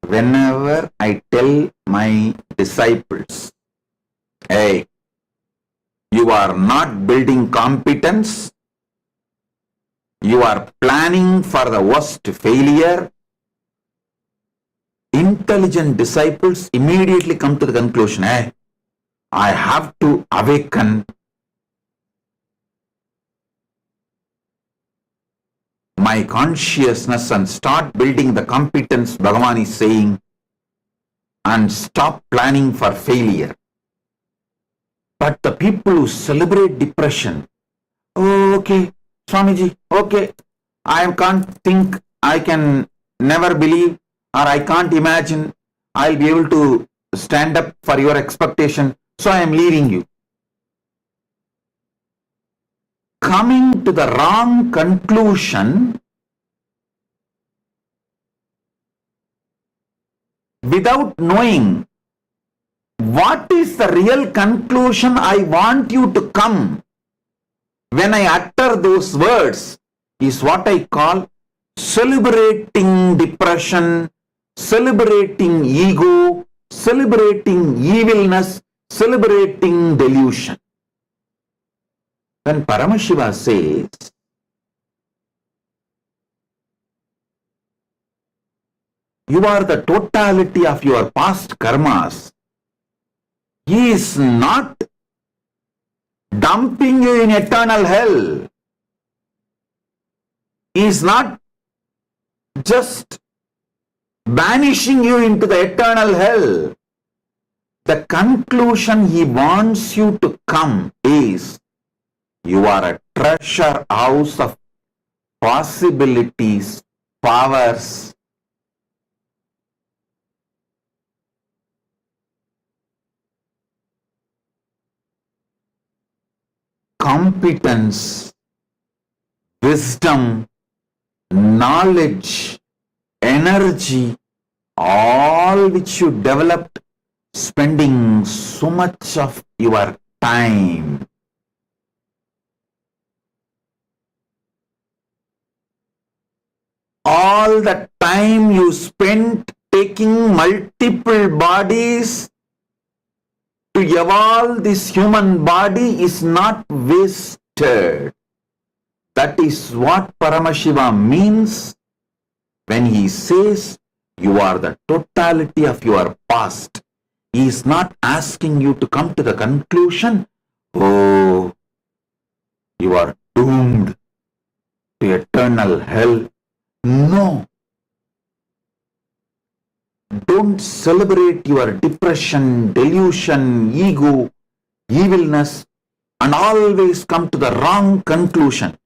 S1: Whenever I tell my disciples, hey, you are not building competence, you are planning for the worst failure, intelligent disciples immediately come to the conclusion, hey, I have to awaken my consciousness and start building the competence Bhagavan is saying, and stop planning for failure. But the people who celebrate depression, oh, okay, Swamiji, okay, I can't think, I can never believe, or I can't imagine I'll be able to stand up for your expectation, so I am leaving you. Coming to the wrong conclusion without knowing what is the real conclusion I want you to come when I utter those words is what I call celebrating depression, celebrating ego, celebrating evilness, celebrating delusion. When Paramashiva says, you are the totality of your past karmas, he is not dumping you in eternal hell. He is not just banishing you into the eternal hell. The conclusion he wants you to come is, you are a treasure house of possibilities, powers, competence, wisdom, knowledge, energy, all which you developed spending so much of your time. All the time you spent taking multiple bodies to evolve this human body is not wasted. That is what Paramashiva means when he says you are the totality of your past. He is not asking you to come to the conclusion, oh, you are doomed to eternal hell. No. Don't celebrate your depression, delusion, ego, evilness, and always come to the wrong conclusion.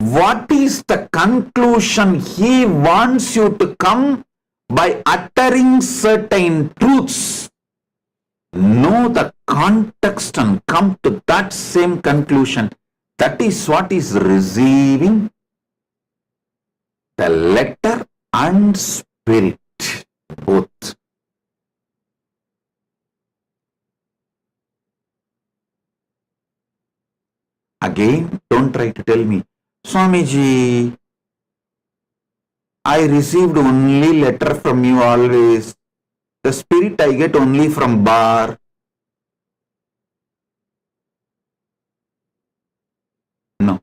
S1: What is the conclusion he wants you to come by uttering certain truths? Know the context and come to that same conclusion. That is what is receiving the letter and spirit, both. Again, don't try to tell me, Swamiji, I received only letter from you always. The spirit I get only from bar. No,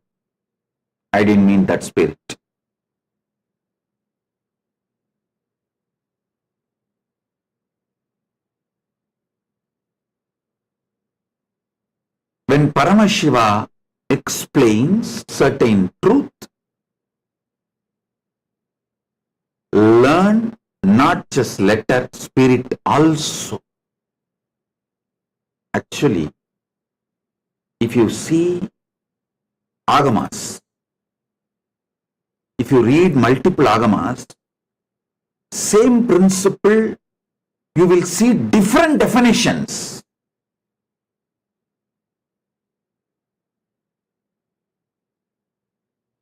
S1: I didn't mean that spirit. When Paramashiva explains certain truth, learn not just letter, spirit also. Actually, if you see agamas, if you read multiple agamas, same principle, you will see different definitions.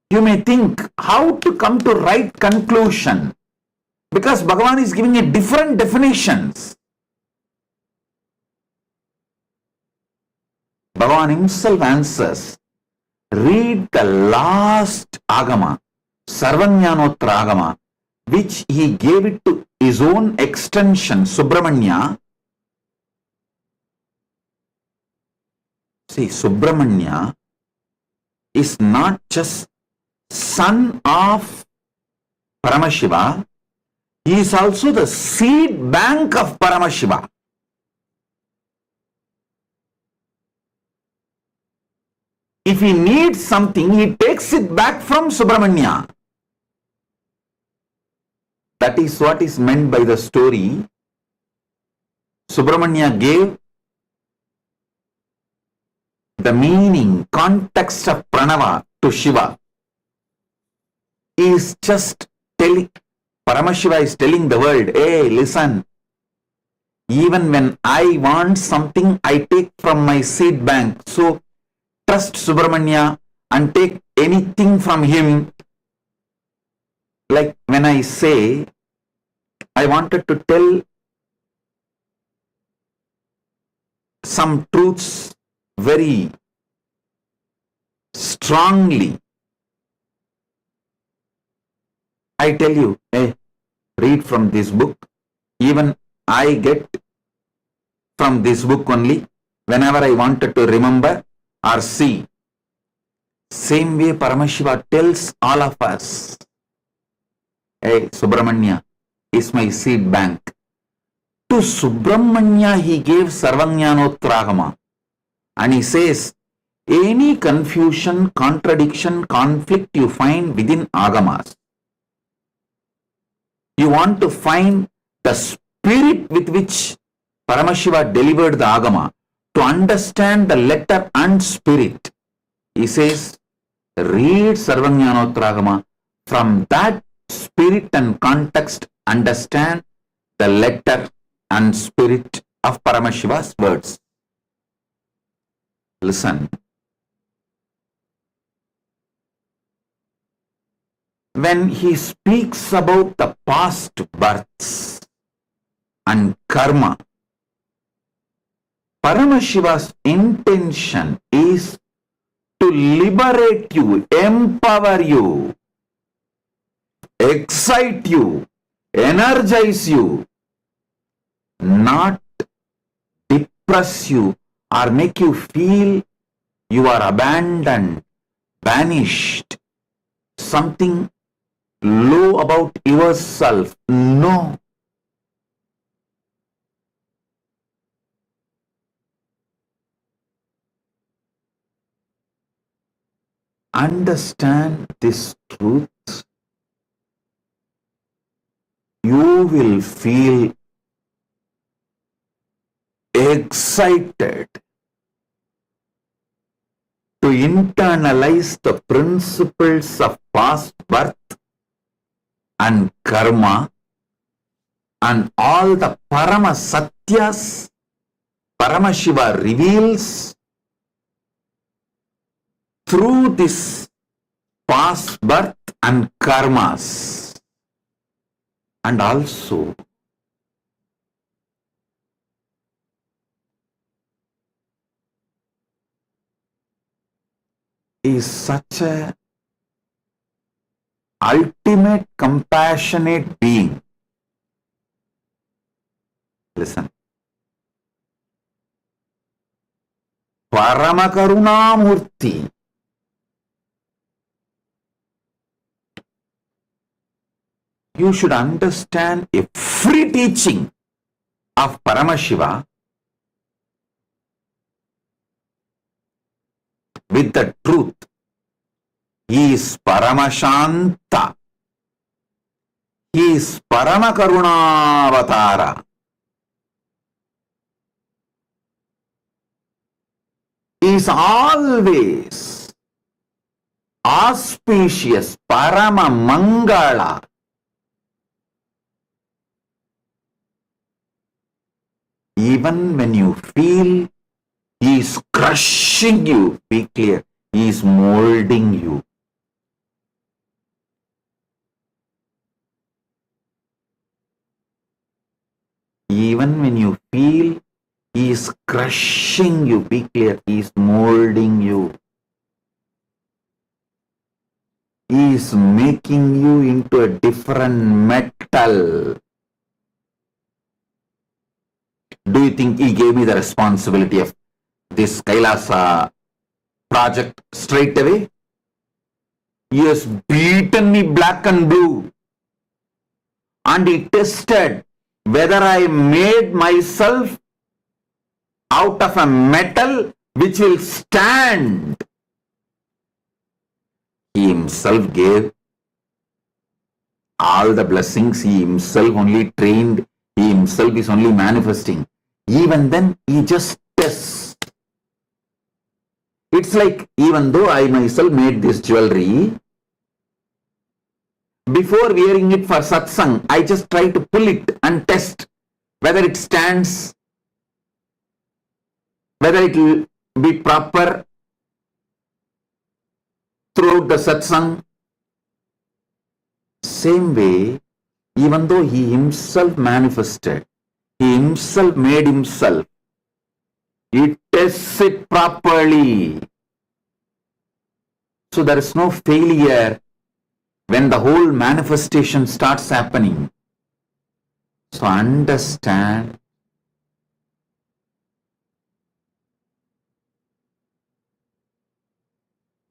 S1: You may think how to come to right conclusion, because Bhagavan is giving a different definitions. Bhagavan himself answers, read the last agama, Sarvanyanotra agama, which he gave it to his own extension, Subramanya. See, Subramanya is not just son of Paramashiva, he is also the seed bank of Paramashiva. If he needs something, he takes it back from Subramanya. That is what is meant by the story. Subramanya gave the meaning, context of Pranava to Shiva. is just telling, Paramashiva is telling the world, hey, listen, even when I want something, I take from my seed bank. So trust Subramanya and take anything from him. Like when I say, I wanted to tell some truths very strongly. I tell you, hey, read from this book. Even I get from this book only whenever I wanted to remember or see. Same way Paramashiva tells all of us, hey, Subramanya is my seed bank. To Subramanya he gave Sarvajnanotragama, and he says, any confusion, contradiction, conflict you find within Agamas, you want to find the spirit with which Paramashiva delivered the Agama, to understand the letter and spirit. He says, read Sarvajnanotragama. From that spirit and context, understand the letter and spirit of Paramashiva's words. Listen. When he speaks about the past births and karma, Paramashiva's intention is to liberate you, empower you, excite you, energize you, not depress you or make you feel you are abandoned, vanished, something low about yourself. No. Understand this truth, you will feel excited to internalize the principles of past birth and karma and all the Parama Satyas Paramashiva reveals through this past birth and karmas. And also is such a ultimate compassionate being. Listen. Paramakarunamurti. You should understand every teaching of Paramashiva with the truth. He is Paramashanta. He is Paramakarunavathara. He is always auspicious, Paramamangala. Even when you feel he is crushing you, be clear, he is molding you. Even when you feel he is crushing you, be clear, he is molding you. He is making you into a different metal. Do you think he gave me the responsibility of this Kailasa project straight away? He has beaten me black and blue. And he tested whether I made myself out of a metal which will stand. He himself gave all the blessings. He himself only trained. He himself is only manifesting. Even then, he just tests. It's like, even though I myself made this jewelry, before wearing it for satsang, I just try to pull it and test whether it stands, whether it will be proper throughout the satsang. Same way, even though he himself manifested, he himself made himself, he tests it properly. So there is no failure when the whole manifestation starts happening. So understand,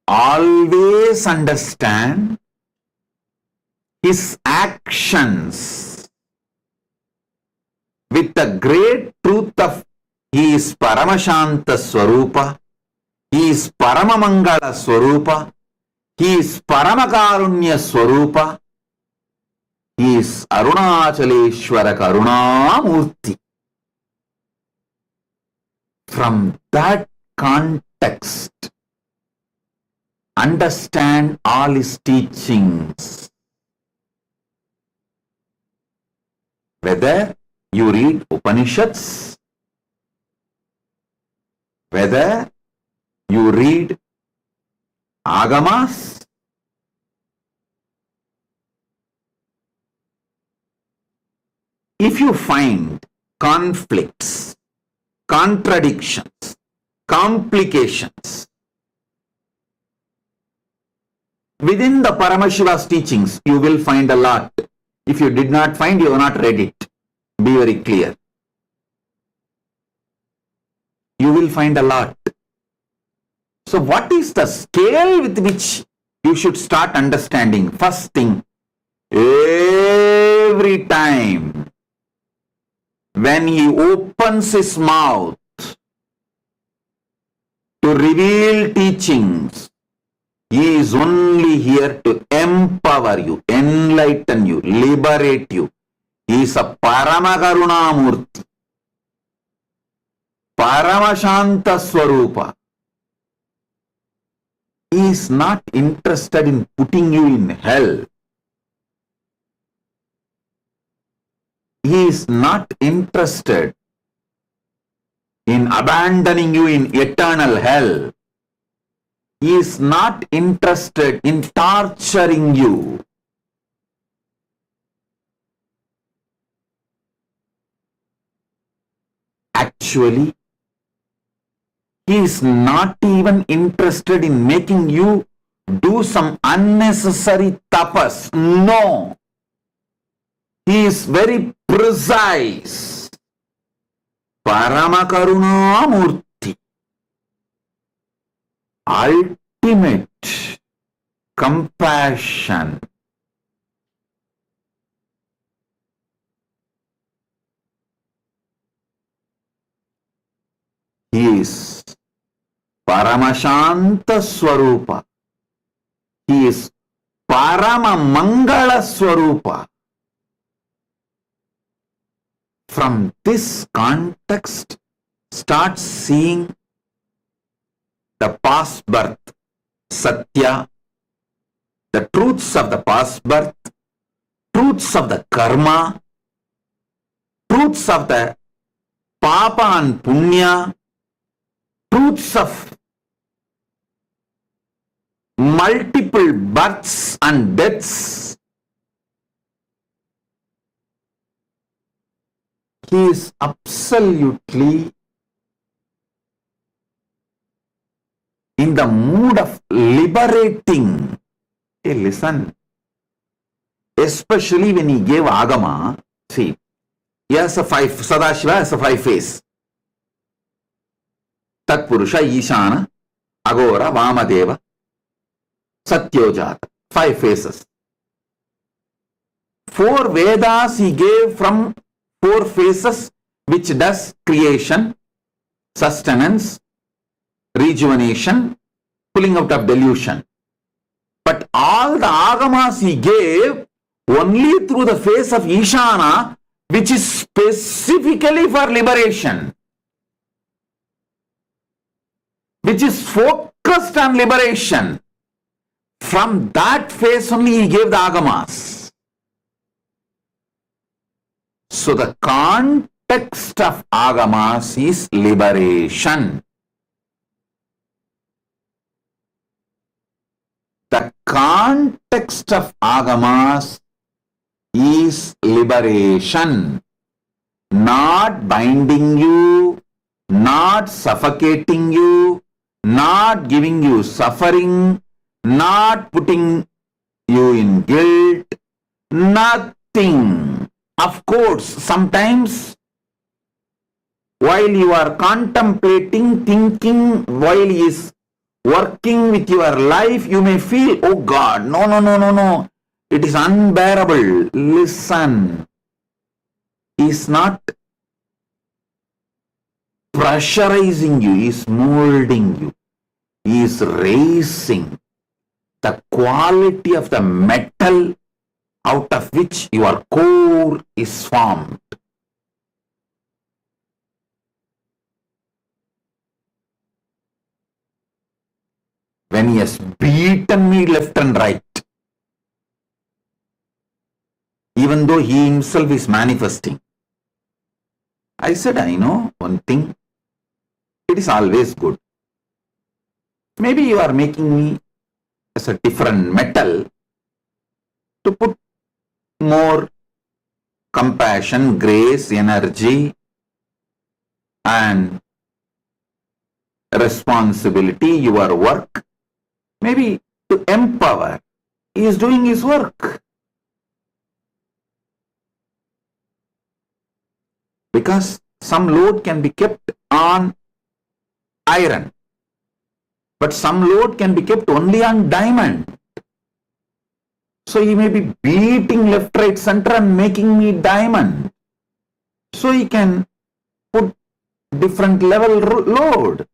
S1: always understand his actions with the great truth of he is Paramashanta Swarupa, he is Paramamangala Swarupa, he is Paramakarunya Swarupa, he is Arunachaleshwara Karunamurti. From that context, understand all his teachings. Whether you read Upanishads, whether you read Agamas, if you find conflicts, contradictions, complications within the Paramashiva's teachings, you will find a lot. If you did not find, you have not read it. Be very clear. You will find a lot. So what is the scale with which you should start understanding? First thing, every time when he opens his mouth to reveal teachings, he is only here to empower you, enlighten you, liberate you. He is a Paramakarunamurti, Paramashanta Swarupa. He is not interested in putting you in hell. He is not interested in abandoning you in eternal hell. He is not interested in torturing you. Actually, he is not even interested in making you do some unnecessary tapas. No. He is very precise. Paramakarunamurti. Ultimate compassion. He is Paramashanta Swarupa. He is Paramamangala Swarupa. From this context, start seeing the past birth, Satya, the truths of the past birth, truths of the karma, truths of the papa and punya, truths of multiple births and deaths. He is absolutely in the mood of liberating. Hey, listen. Especially when he gave Agama, see, he has a five, Sadashiva has a 5 face. Tatpurusha, Ishana, Agora, Vamadeva, Satyojata. 5 faces. 4 Vedas he gave from 4 phases, which does creation, sustenance, rejuvenation, pulling out of delusion. But all the Agamas he gave only through the phase of Ishana, which is specifically for liberation, which is focused on liberation. From that phase only he gave the agamas. So the context of agamas is liberation. The context of agamas is liberation, not binding you, not suffocating you, not giving you suffering, not putting you in guilt, nothing. Of course, sometimes while you are contemplating, thinking, while he is working with your life, you may feel, oh God, no, it is unbearable. Listen, he is not pressurizing you, he is molding you. He is raising the quality of the metal out of which your core is formed. When he has beaten me left and right, even though he himself is manifesting, I said, I know one thing, it is always good. Maybe you are making me as a different metal to put more compassion, grace, energy, and responsibility, your work, maybe to empower. He is doing his work. Because some load can be kept on iron, but some load can be kept only on diamond. So he may be beating left, right, center and making me diamond. So he can put different level load.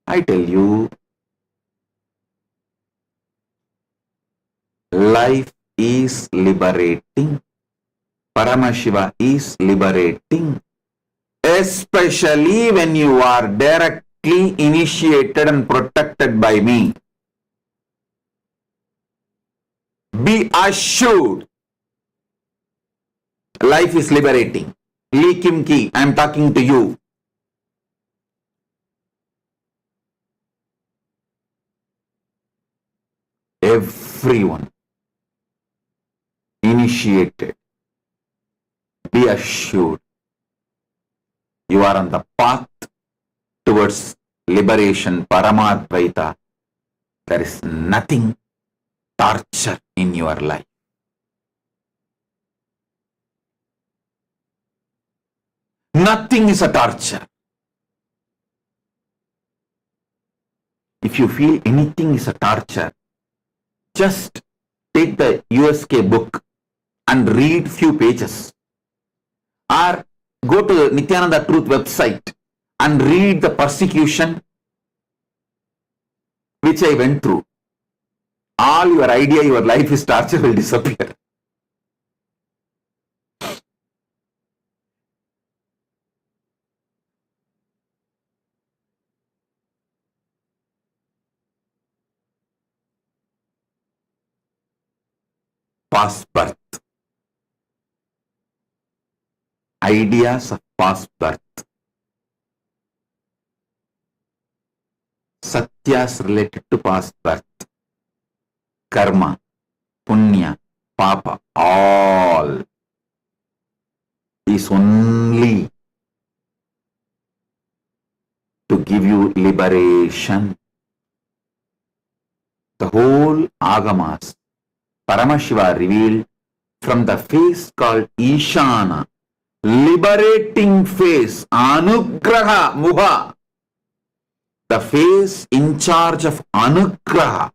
S1: I tell you, life is liberating. Paramashiva is liberating. Especially when you are directly initiated and protected by me. Be assured, life is liberating. Lee Kim Ki, I am talking to you. Everyone initiated, be assured, you are on the path towards liberation, Paramadvaita. There is nothing torture in your life. Nothing is a torture. If you feel anything is a torture, just take the USK book and read few pages. Or go to the Nithyananda Truth website and read the persecution which I went through. All your idea, your life is torture will disappear. Past birth. Ideas of past birth. Satyas related to past birth. Karma, punya, papa, all is only to give you liberation. The whole agamas, Paramashiva revealed from the phase called Ishana, liberating phase, Anugraha, Muha, the phase in charge of Anugraha,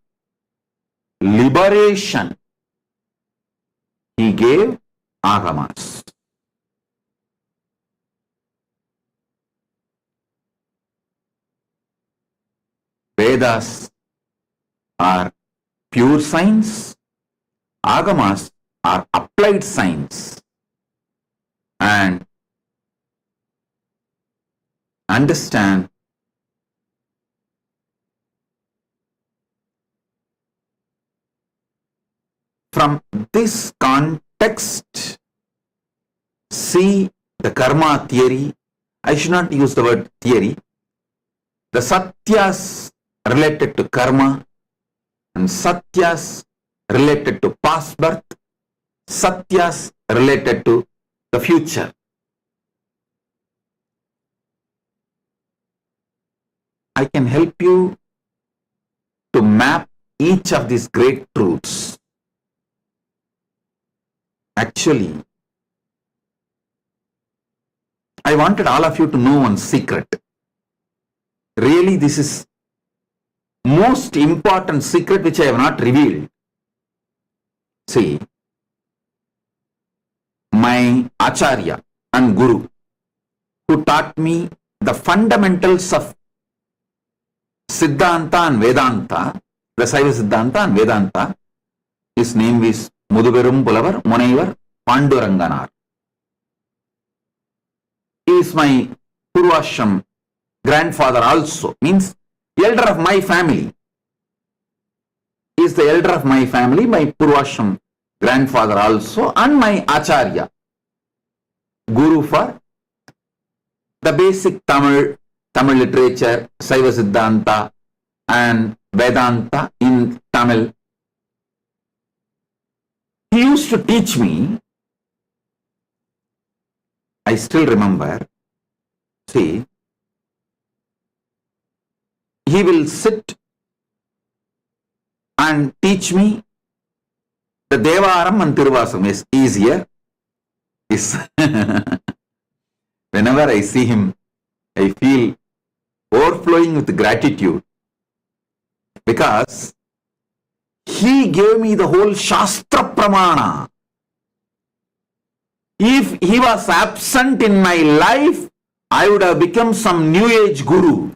S1: liberation. He gave agamas. Vedas are pure science. Agamas are applied science. And understand From this context, see the karma theory. I should not use the word theory. The satyas related to karma and satyas related to past birth, satyas related to the future. I can help you to map each of these great truths. Actually, I wanted all of you to know one secret. Really, this is most important secret which I have not revealed. See, my Acharya and Guru, who taught me the fundamentals of Siddhanta and Vedanta, the Saiva Siddhanta and Vedanta, his name is Muduverum Pulavar Munaivar Panduranganar. He is my Purvashram grandfather also, means elder of my family. He is the elder of my family, my Purvashram grandfather also, and my Acharya, Guru for the basic Tamil literature, Saiva Siddhanta and Vedanta in Tamil. He used to teach me, I still remember, see, he will sit and teach me the Devaram and Tiruvasam is easier. Whenever I see him, I feel overflowing with gratitude because he gave me the whole Shastra Pramana. If he was absent in my life, I would have become some new age guru.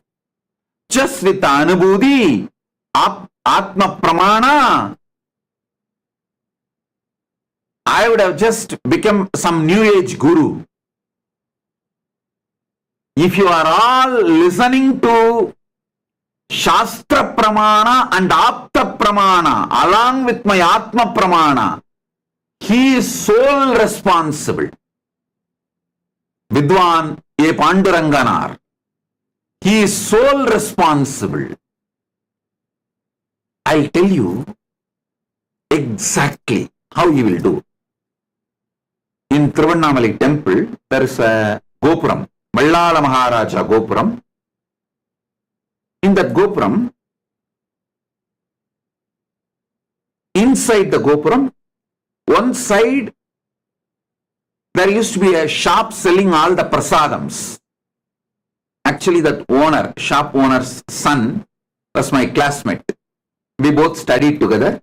S1: Just with the Anubhuti, Atma Pramana, I would have just become some new age guru. If you are all listening to Shastra Pramana and Apta Pramana along with my Atma Pramana, he is sole responsible. Vidwan A. Panduranganar, he is sole responsible. I'll tell you exactly how he will do. In Tiruvannamalai temple, there is a Gopuram, Ballala Maharaja Gopuram. In that Gopuram, inside the Gopuram, one side, there used to be a shop selling all the prasadams. Actually, that owner, shop owner's son, was my classmate. We both studied together.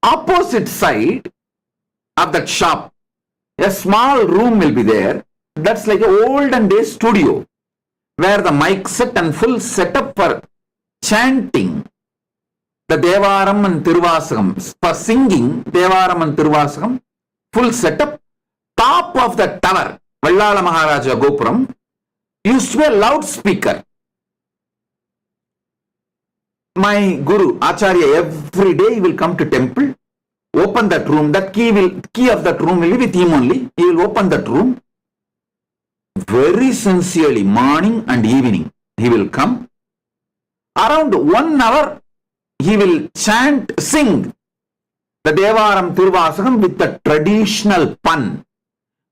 S1: Opposite side of that shop, a small room will be there. That's like an olden day studio, where the mic set and full setup for chanting the Devaram and Tiruvasagam, for singing Devaram and Tiruvasagam, full setup. Top of the tower, Vallala Maharaja Gopuram, used to be a loudspeaker. My Guru, Acharya, every day he will come to temple, open that room, that key of that room will be with him only. He will open that room. Very sincerely, morning and evening, he will come. Around 1 hour, he will chant, sing the Devaram Tiruvasagam with the traditional pun,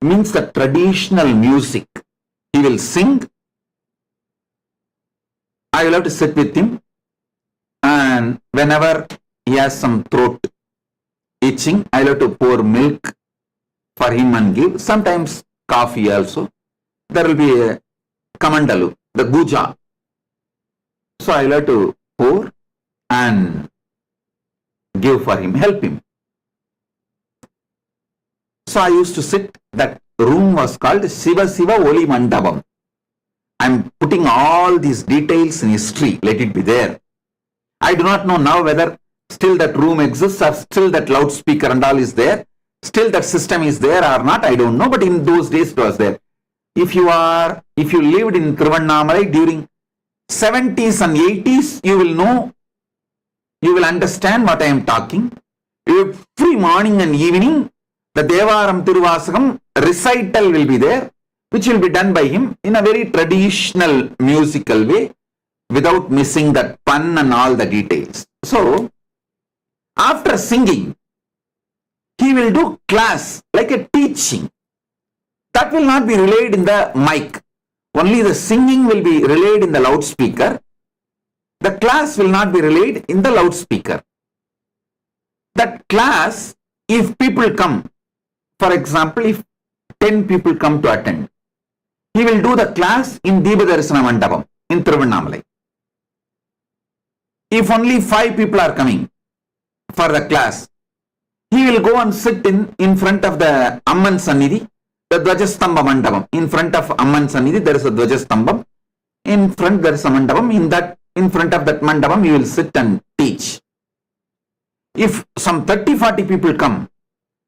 S1: means the traditional music. He will sing. I will have to sit with him, and whenever he has some throat itching, I will have to pour milk for him and give. Sometimes coffee also. There will be a kamandalu, the guja. So I will have to pour and give for him, help him. So I used to sit, that room was called Shiva Shiva Oli Mandabam. I am putting all these details in history, let it be there. I do not know now whether still that room exists or still that loudspeaker and all is there. Still that system is there or not, I don't know, but in those days it was there. If you lived in Tiruvannamalai during 70s and 80s, you will know, you will understand what I am talking. Every morning and evening, the Devaram Tiruvasakam recital will be there, which will be done by him in a very traditional musical way, without missing that pun and all the details. So, after singing, he will do class like a teaching. That will not be relayed in the mic. Only the singing will be relayed in the loudspeaker. The class will not be relayed in the loudspeaker. That class, if people come, for example, if 10 people come to attend, he will do the class in Deepadarshana Mandapam in Thiruvannamalai. If only 5 people are coming for the class, he will go and sit in front of the Amman Sannidhi, the Dvajastamba Mandapam. In front of Amman Sannidhi, there is a Dvajastambam. In front, there is a Mandapam. In front of that Mandapam, he will sit and teach. If some 30-40 people come,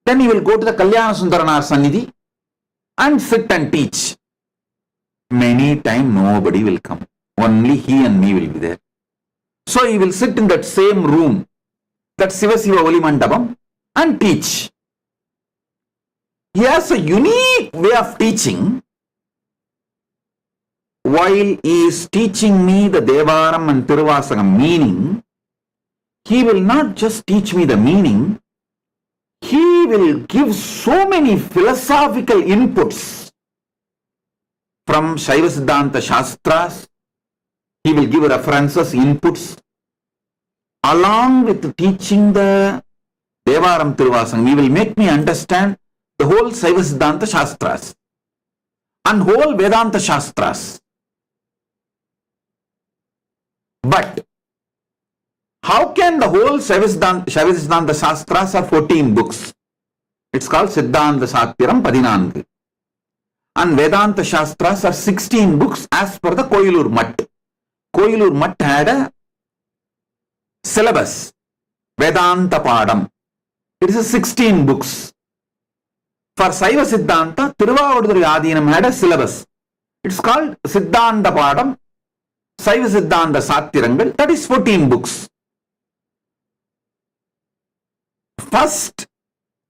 S1: then he will go to the Kalyana Sundaranaar Sannidhi and sit and teach. Many times nobody will come. Only he and me will be there. So he will sit in that same room, that Siva Siva Oli Mandapam, and teach. He has a unique way of teaching. While he is teaching me the Devaram and Tiruvasakam meaning, he will not just teach me the meaning, he will give so many philosophical inputs from Shaiva Siddhanta Shastras. He will give references, inputs, along with teaching the Devaram Tiruvasakam. He will make me understand the whole Shaiva Siddhanta Shastras and whole Vedanta Shastras. But how can the whole Shaiva Siddhanta Shastras are 14 books? It's called Siddhanta Satyaram 14. And Vedanta Shastras are 16 books as per the Koilur Mutt. Koilur Mutt had a syllabus, Vedanta Padam. It is 16 books. For Saiva Siddhanta, Tiruvavaduthurai Adinam had a syllabus. It's called Siddhanta Padam, Saiva Siddhanta Satyarangal. That is 14 books. First,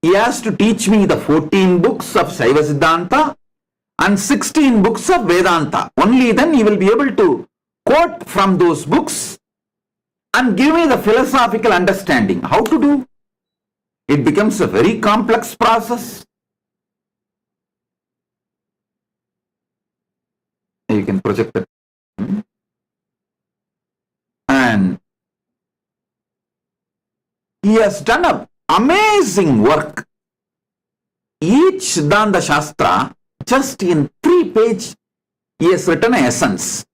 S1: he has to teach me the 14 books of Saiva Siddhanta and 16 books of Vedanta. Only then he will be able to quote from those books and give me the philosophical understanding. How to do? It becomes a very complex process. You can project it. And he has done an amazing work. Each Siddhanta Shastra, just in 3 pages, he has written an essence.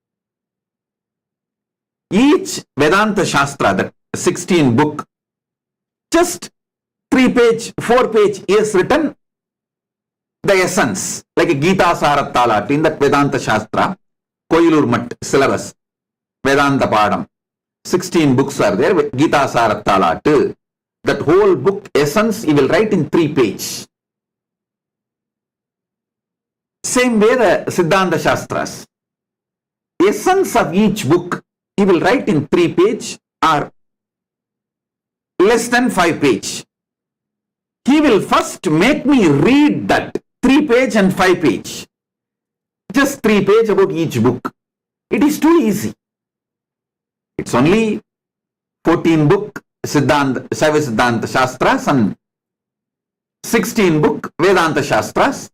S1: Each Vedanta Shastra, the 16 book, just 3 page, 4 page, he has written the essence, like a Gita Sarattalat in that Vedanta Shastra, Koilur Mutt syllabus, Vedanta Padam. 16 books are there, Gita Sarattalat. That whole book essence he will write in 3 pages. Same way the Siddhanta Shastras. Essence of each book he will write in 3 pages or less than 5 pages. He will first make me read that 3 page and 5 page. Just 3 pages about each book. It is too easy. It's only 14 book Siddhanta, Shaiva Siddhanta Shastras and 16 book Vedanta Shastras.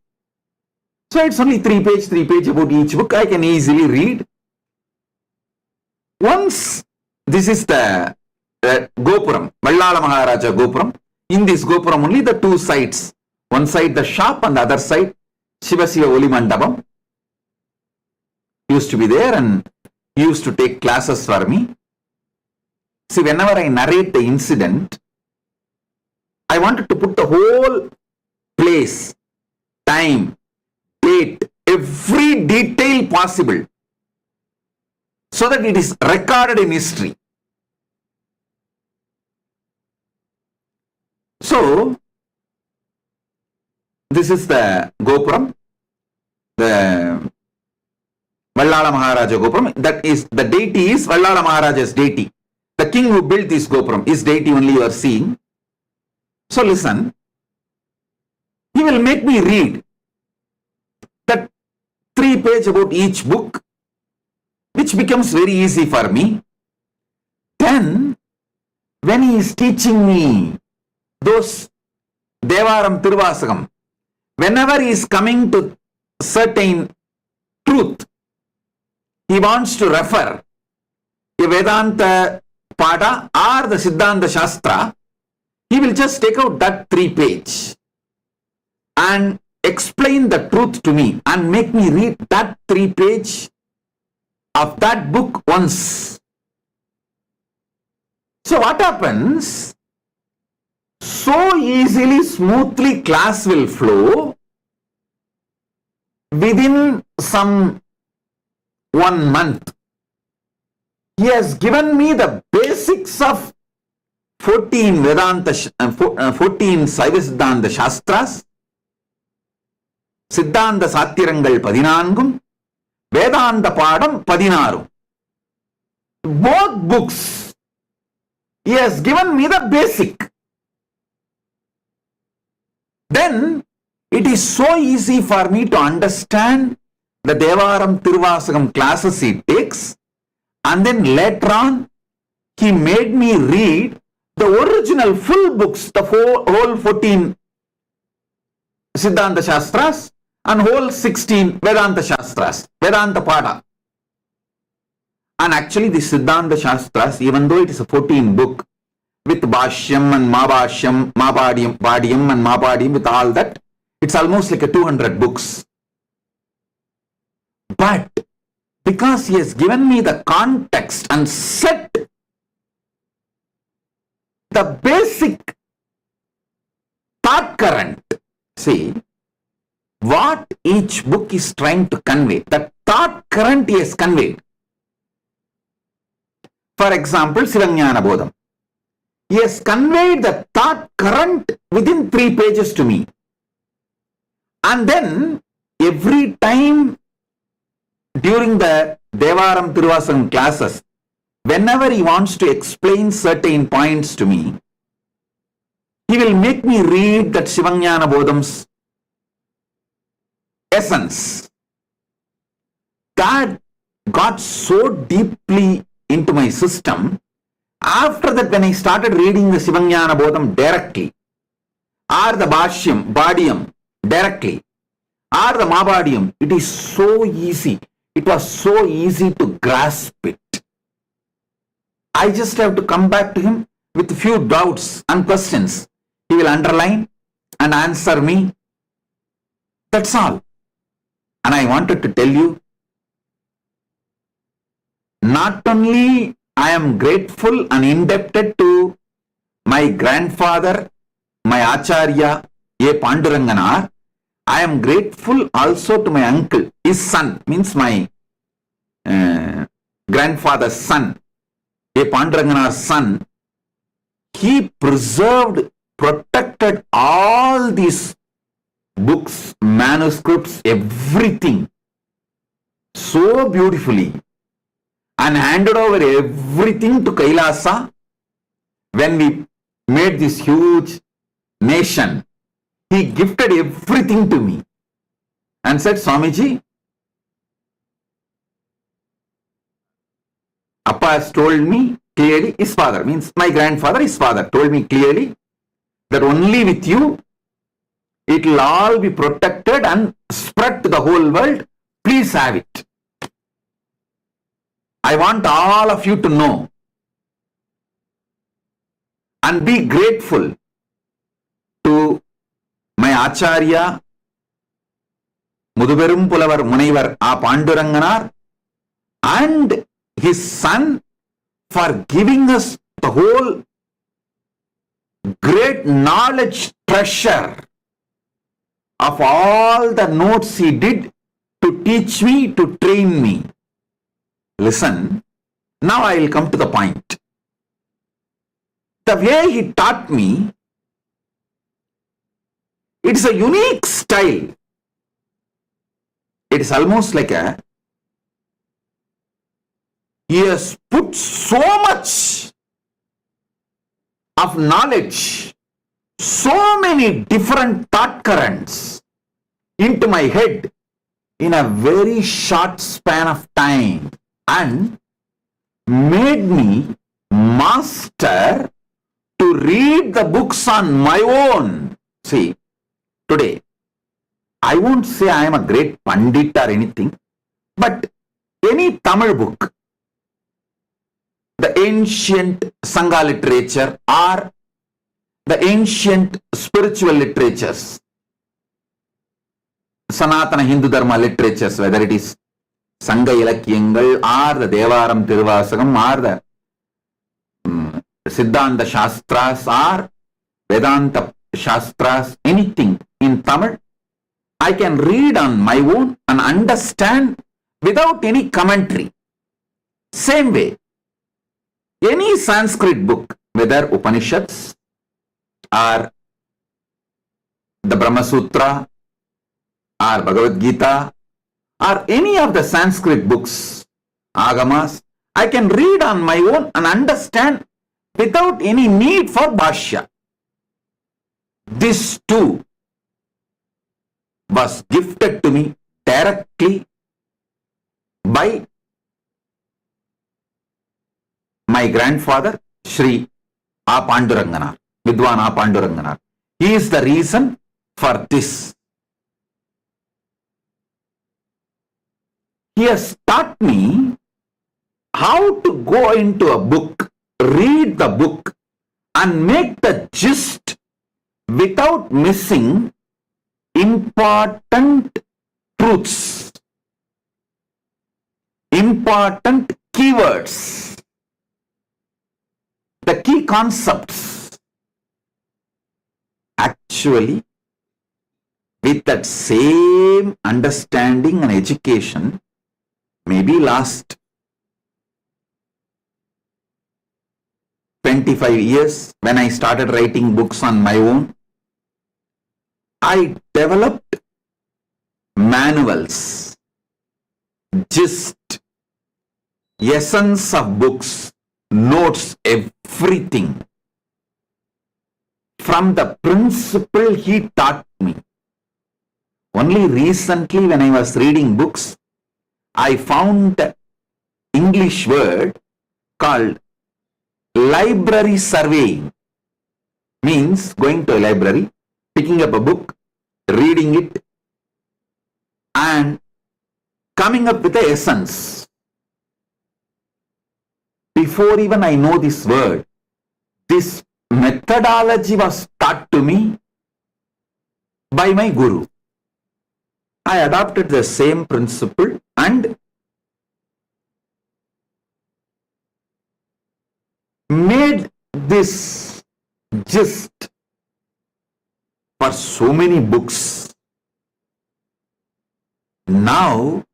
S1: So it's only 3 page about each book. I can easily read. Once, this is the Gopuram, Vallala Maharaja Gopuram. In this Gopuram only the 2 sides. One side the shop and the other side Shiva Siva Oli Mandapam. Used to be there and he used to take classes for me. See, whenever I narrate the incident, I wanted to put the whole place, time, date, every detail possible so that it is recorded in history. So, this is the Gopuram, the Vallala Maharaja Gopuram. That is, the deity is Vallala Maharaja's deity. The king who built this Gopuram, his deity only you are seeing. So listen, he will make me read that 3 pages about each book, which becomes very easy for me. Then, when he is teaching me those Devaram Tiruvasagam, whenever he is coming to certain truth, he wants to refer a Vedanta Pada or the Siddhanta Shastra, he will just take out that 3 page and explain the truth to me and make me read that 3 page of that book once. So what happens? So easily, smoothly class will flow within some 1 month. He has given me the basics of 14 Vedanta, 14 Saiva Siddhanta Shastras, Siddhanta Sathirangal 14, Vedanta Padam 16. Both books, he has given me the basic. Then it is so easy for me to understand the Devaram Tiruvasagam classes he takes, and then later on he made me read the original full books, the whole 14 Siddhanta Shastras and whole 16 Vedanta Shastras, Vedanta Pada. And actually the Siddhanta Shastras, even though it is a 14 book with Bhashyam and Mabhashyam, Bhadyam and Mabhadyam, with all that, it's almost like a 200 books. But because he has given me the context and set the basic thought current, see, what each book is trying to convey, the thought current he has conveyed. For example, Sivajnana Bodham. He has conveyed the thought current within 3 pages to me. And then, every time during the Devaram Tiruvasagam classes, whenever he wants to explain certain points to me, he will make me read that Sivajnana Bodham's essence. That got so deeply into my system. After that, when I started reading the Sivajnana Bodham directly, or the Bhashyam, Bhadyam directly, or the Mabhadyam, it is so easy. It was so easy to grasp it. I just have to come back to him with a few doubts and questions. He will underline and answer me. That's all. And I wanted to tell you, not only I am grateful and indebted to my grandfather, my Acharya A. Panduranganar, I am grateful also to my uncle, his son, means my grandfather's son, A. Panduranganar's son. He preserved, protected all these books, manuscripts, everything so beautifully, and handed over everything to Kailasa. When we made this huge nation, he gifted everything to me and said, Swamiji, Appa has told me clearly, his father, means my grandfather, his father, told me clearly that only with you it will all be protected and spread to the whole world. Please have it. I want all of you to know and be grateful to my Acharya, Muduberum Pulavar Munaivar A. Panduranganar, and his son for giving us the whole great knowledge treasure of all the notes he did to teach me, to train me. Listen, now I will come to the point. The way he taught me, it is a unique style. It is almost like he has put so much of knowledge, so many different thought currents into my head in a very short span of time and made me master to read the books on my own. See, today, I won't say I am a great Pandit or anything, but any Tamil book, the ancient Sangha literature or the ancient spiritual literatures, Sanatana Hindu Dharma literatures, whether it is Sangha Ilakyangal or the Devaram Tiruvasagam or the Siddhanta Shastras or Vedanta Shastras, anything in Tamil, I can read on my own and understand without any commentary. Same way, any Sanskrit book, whether Upanishads or the Brahma Sutra or Bhagavad Gita or any of the Sanskrit books, Agamas, I can read on my own and understand without any need for Bhashya. This too was gifted to me directly by my grandfather, Shri A. Panduranganar, Vidwan A. Panduranganar. He is the reason for this. He has taught me how to go into a book, read the book, and make the gist without missing important truths, important keywords, the key concepts. Actually, with that same understanding and education, maybe last 25 years, when I started writing books on my own, I developed manuals, gist, essence of books, notes, everything. From the principle he taught me. Only recently when I was reading books, I found English word called library surveying. Means going to a library, picking up a book, reading it, and coming up with the essence. Before even I know this word, this methodology was taught to me by my guru. I adopted the same principle and made this gist for so many books. Now,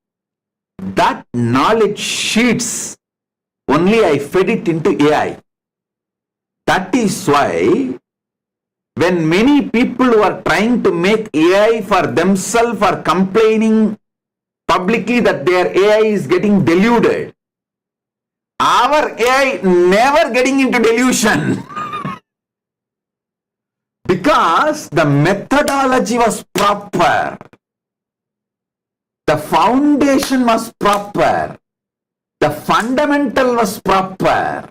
S1: that knowledge sheets, only I fed it into AI. That is why, when many people who are trying to make AI for themselves are complaining publicly that their AI is getting deluded, our AI never getting into delusion. Because the methodology was proper. The foundation was proper. The fundamental was proper.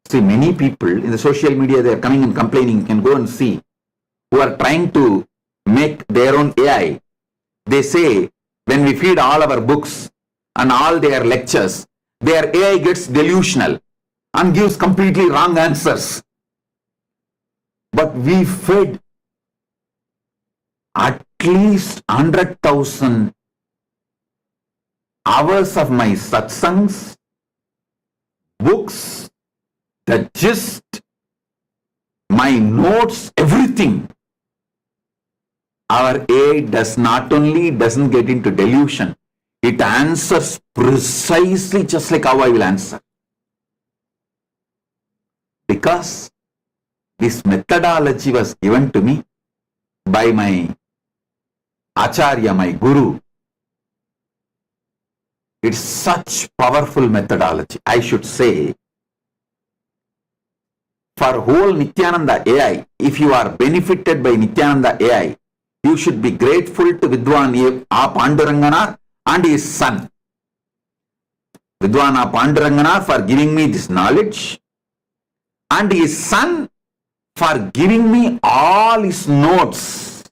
S1: See, many people in the social media, they are coming and complaining, you can go and see, who are trying to make their own AI. They say, when we feed all our books and all their lectures, their AI gets delusional and gives completely wrong answers. But we fed at least 100,000 hours of my satsangs, books, the gist, my notes, everything. Our AI does not only doesn't get into delusion, it answers precisely just like how I will answer. Because this methodology was given to me by my Acharya, my Guru. It's such powerful methodology. I should say, for whole Nithyananda AI, if you are benefited by Nithyananda AI, you should be grateful to Vidwan A Panduranganar and his son. Vidwan A Panduranganar for giving me this knowledge, and his son for giving me all his notes.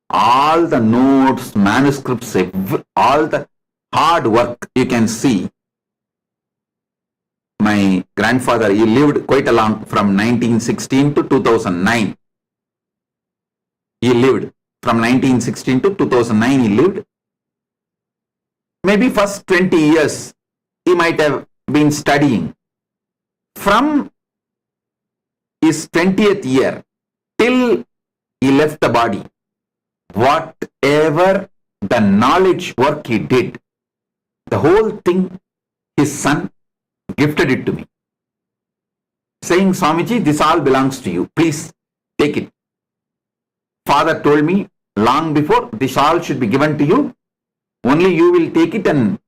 S1: All the notes, manuscripts, all the hard work you can see. My grandfather, he lived quite a long, from 1916 to 2009. He lived from 1916 to 2009. He lived. Maybe first 20 years he might have been studying. From his 20th year till he left the body, whatever the knowledge work he did, the whole thing, his son gifted it to me, saying, Swamiji, this all belongs to you. Please take it. Father told me long before, this all should be given to you. Only you will take it and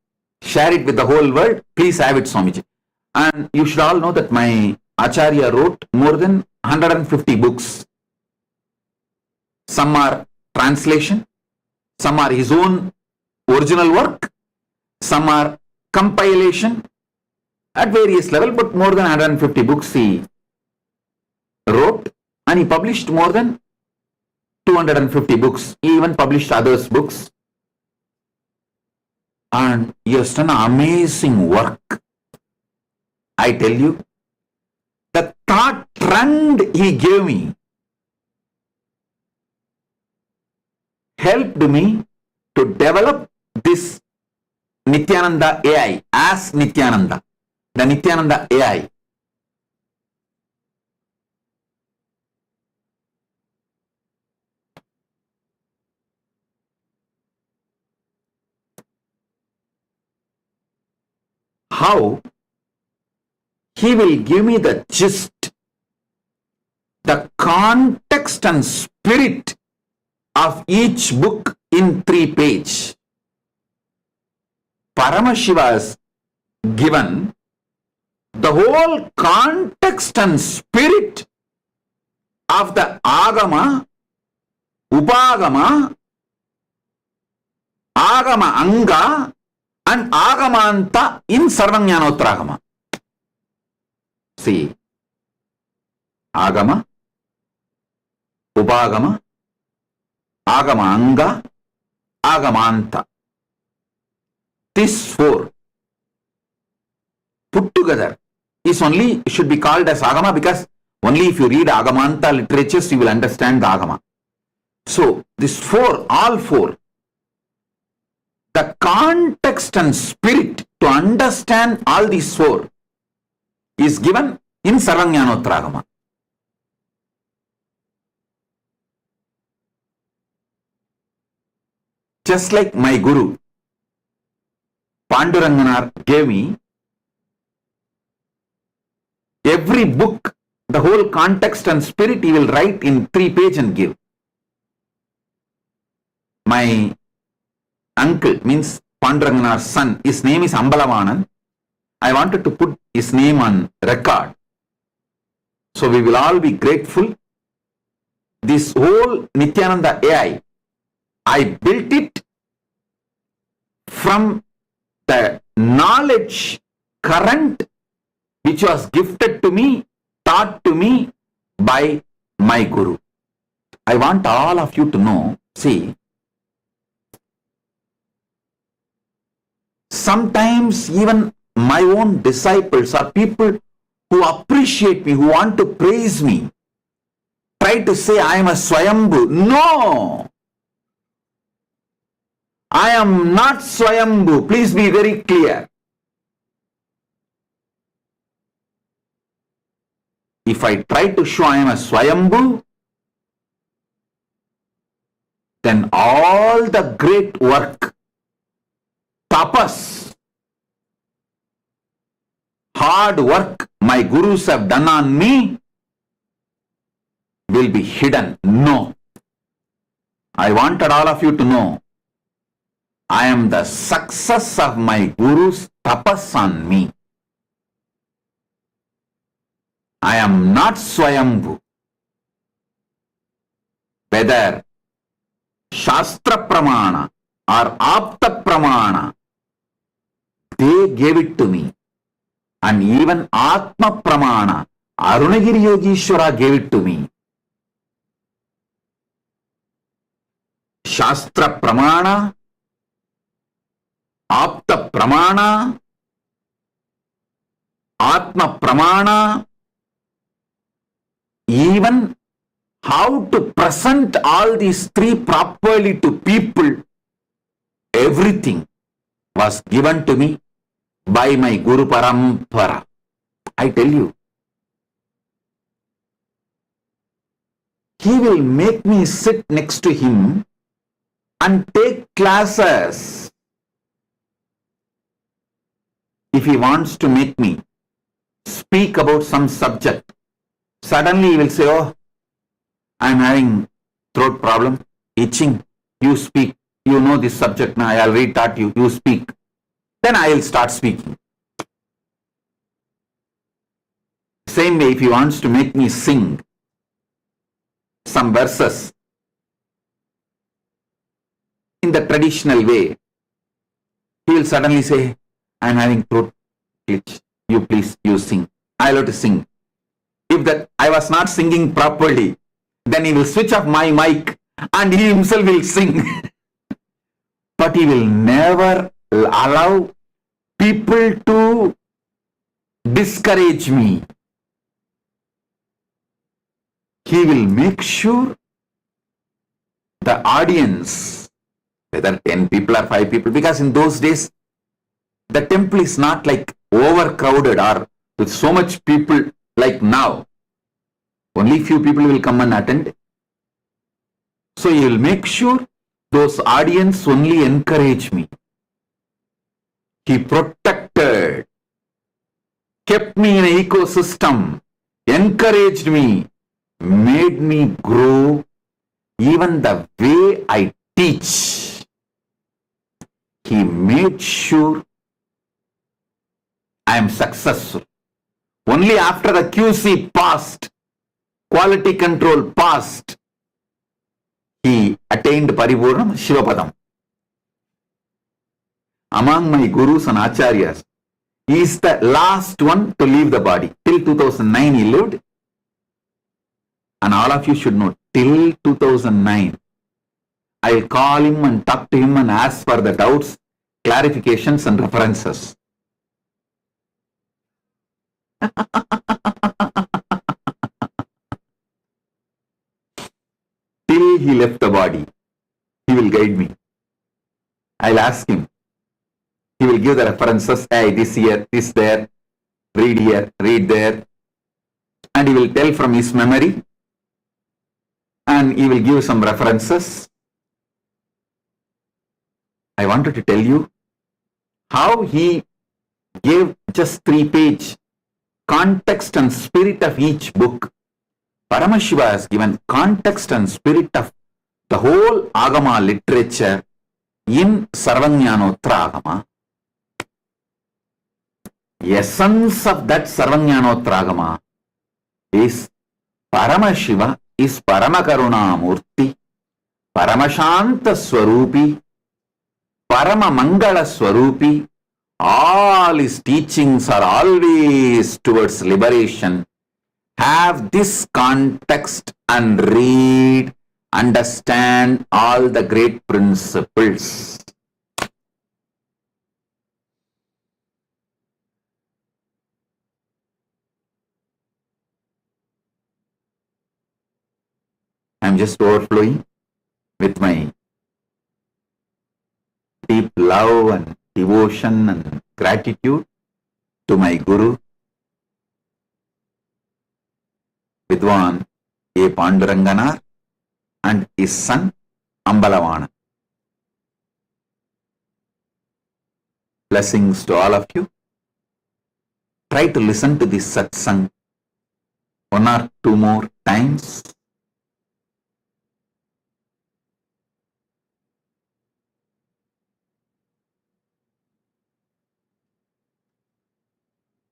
S1: share it with the whole world. Please have it, Swamiji. And you should all know that my Acharya wrote more than 150 books. Some are translation, some are his own original work, some are compilation at various levels, but more than 150 books he wrote, and he published more than 250 books. He even published others' books. And he has done amazing work. I tell you, the thought trend he gave me helped me to develop this Nithyananda AI as Nithyananda, the Nithyananda AI. How? He will give me the gist, the context and spirit of each book in 3 pages. Paramashiva has given the whole context and spirit of the Agama, Upagama, Agama Anga and Agamanta in Sarvajnanotragama. See, Agama, Upagama, Agama Anga, Agamanta. These 4 put together is only, should be called as Agama, because only if you read Agamanta literatures you will understand the Agama. So these 4, all 4, the context and spirit to understand all these 4 is given in Sarvajnanotragama. Just like my Guru, Panduranganar, gave me every book, the whole context and spirit he will write in 3 pages and give. My uncle, means Panduranganar's son, his name is Ambalavanan. I wanted to put his name on record. So we will all be grateful. This whole Nithyananda AI, I built it from the knowledge current which was gifted to me, taught to me by my Guru. I want all of you to know, see, sometimes even my own disciples or people who appreciate me, who want to praise me, try to say I am a Swayambhu. No! I am not Swayambhu. Please be very clear. If I try to show I am a Swayambhu, then all the great work, tapas, hard work my gurus have done on me will be hidden. No. I wanted all of you to know I am the success of my guru's tapas on me. I am not Swayambhu. Whether Shastra Pramana or Apta Pramana, they gave it to me. And even Atma Pramana, Arunagiri Yogishwara gave it to me. Shastra Pramana, Apta Pramana, Atma Pramana, even how to present all these three properly to people, everything was given to me by my Guru Parampara. I tell you, he will make me sit next to him and take classes. If he wants to make me speak about some subject, suddenly he will say, oh, I am having throat problem, itching, you speak, you know this subject now, I already taught you, you speak. Then I will start speaking. Same way, if he wants to make me sing some verses in the traditional way, he will suddenly say, I am having throat glitch, you please, you sing. I will have to sing. If that I was not singing properly, then he will switch off my mic and he himself will sing. But he will never allow people to discourage me. He will make sure the audience, whether 10 people or 5 people, because in those days, the temple is not like overcrowded or with so much people like now. Only few people will come and attend. So he will make sure those audience only encourage me. He protected, kept me in an ecosystem, encouraged me, made me grow. Even the way I teach, he made sure I am successful. Only after the QC passed, quality control passed, he attained Paripurnam Shivapadam. Among my gurus and acharyas, he is the last one to leave the body. Till 2009 he lived. And all of you should know, till 2009, I will call him and talk to him and ask for the doubts, clarifications and references. Till he left the body, he will guide me. I'll ask him. He will give the references. Hey, this here, this there, read here, read there. And he will tell from his memory. And he will give some references. I wanted to tell you how he gave just 3-page context and spirit of each book. Paramashiva has given context and spirit of the whole Agama literature in Sarvajnanottara Agama. Essence of that Sarvajnanottara Agama is Paramashiva is Paramakaruna Murti, Paramashanta Swarupi, Paramamangala Swarupi. All his teachings are always towards liberation. Have this context and read, understand all the great principles. I am just overflowing with my deep love and devotion and gratitude to my Guru, Vidwan A. Panduranganar, and his son Ambalavana. Blessings to all of you. Try to listen to this satsang 1 or 2 more times.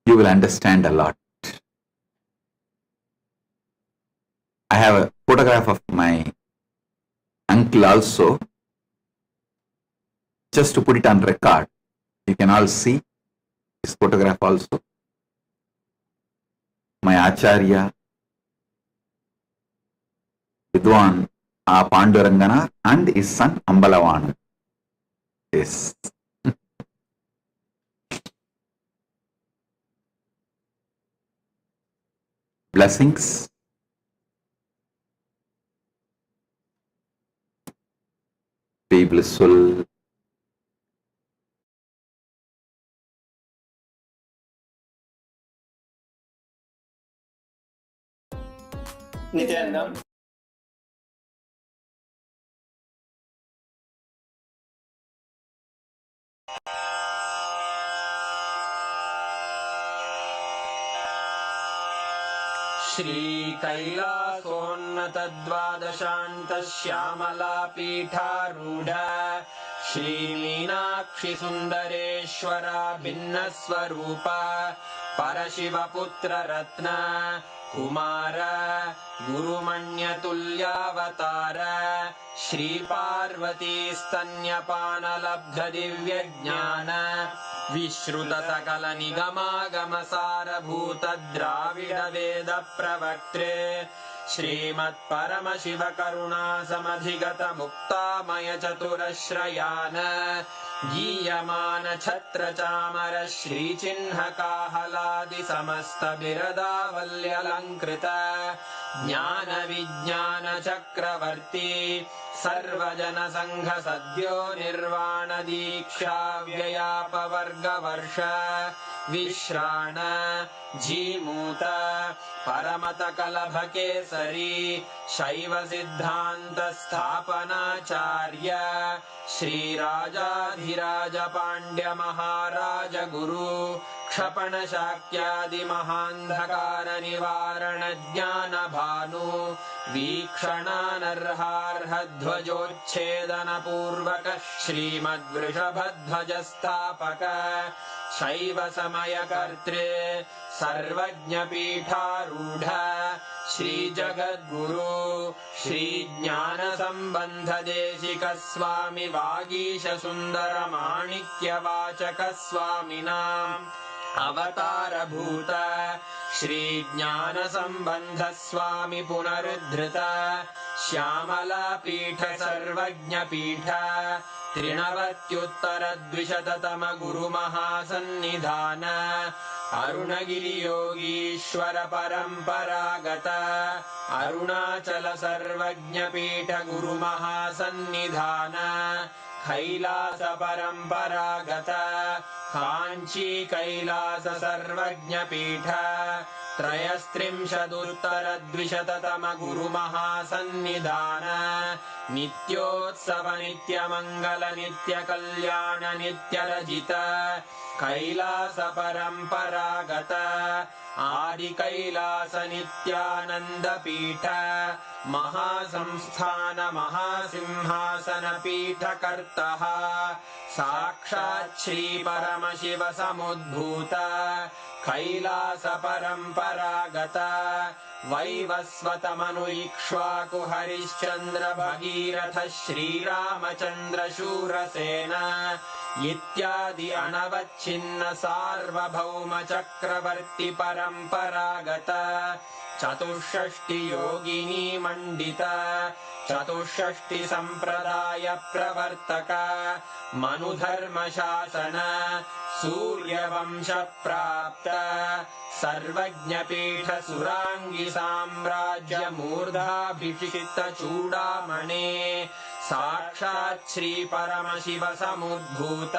S1: You will understand a lot. I have a photograph of my uncle also, just to put it on record. You can all see this photograph also. My Acharya, Vidwan A Panduranganar, and his son Ambalavanam. Yes. Blessings. Be blissful.
S2: Nithyananda.
S4: श्रीकैलासोन्नतद्वादशान्तश्यामलापीठारूढ श्रीमीनाक्षिसुन्दरेश्वरा भिन्नस्वरूप परशिवपुत्ररत्न Kumar गुरुमण्यतुल्यावतार श्रीपार्वतीस्तन्यपानलब्धदिव्यज्ञान विश्रुतसकलनिगमागमसारभूत द्राविडवेद प्रवक्त्रे श्रीमत्परमशिवकरुणासमधिगत मुक्तामय चतुरश्रयान् गीयमान छत्रचामर श्रीचिह्नकाहलादि समस्त बिरदावल्यलङ्कृत ज्ञान विज्ञान चक्रवर्ती सर्वजन संघ सद्यो निर्वाण दीक्षा व्ययापवर्गवर्ष विश्राण जीमूत परमत कलभ केसरी शैव सिद्धांत स्थापनाचार्य श्रीराजाधिराज पांड्य महाराज गुरु क्षपण शाक्यादि महांधकार निवारण ज्ञान भानु वीक्षणानर्हार्ह ध्वजोच्छेदन पूर्वक श्रीमद्वृषभध्वज स्थापक शैव समय कर्त्रे सर्वज्ञ पीठारूढ़ श्री जगद्गुरु श्री ज्ञान संबंध देशिक स्वामी वागीश सुंदर माणिक्य वाचक स्वामिनां अवतार भूत श्री ज्ञान संबंध स्वामी पुनरुद्धृत श्यामला पीठ सर्वज्ञ पीठ त्रिनवत्युत्तर द्विशततम गुरु महासन्निधान अरुणगिरि योगीश्वर परंपरागत अरुणाचल सर्वज्ञ पीठ गुरु महासन्निधान कैलास परंपरागत कांची कैलास सर्वज्ञ पीठ त्रयस्त्रिंशदुत्तर द्विशततम गुरु महासन्निधान नित्योत्सव नित्य मंगल नित्य कल्याण नित्य रजित कैलास परंपरागत आदि कैलास नित्यानंद पीठ महासंस्थान महासिंहासन पीठ कर्तः साक्षात् श्री परमशिव समुद्भूत कैलास परंपरागत वैवस्वत मनु इक्ष्वाकु हरिश्चंद्र भगीरथ श्रीरामचंद्र शूरसेन इत्यादि अनवच्छिन्न सार्वभौम चक्रवर्ती परंपरागत चतुष्षष्टि योगिनी मंडित चतुष्षष्टि संप्रदाय प्रवर्तक मनुधर्म शासन सूर्यवंश प्राप्त सर्वज्ञ पीठ सुरांगी साम्राज्य मूर्धाभिषिक्त चूड़ामणे साक्षात् श्री परमशिव समुद्भूत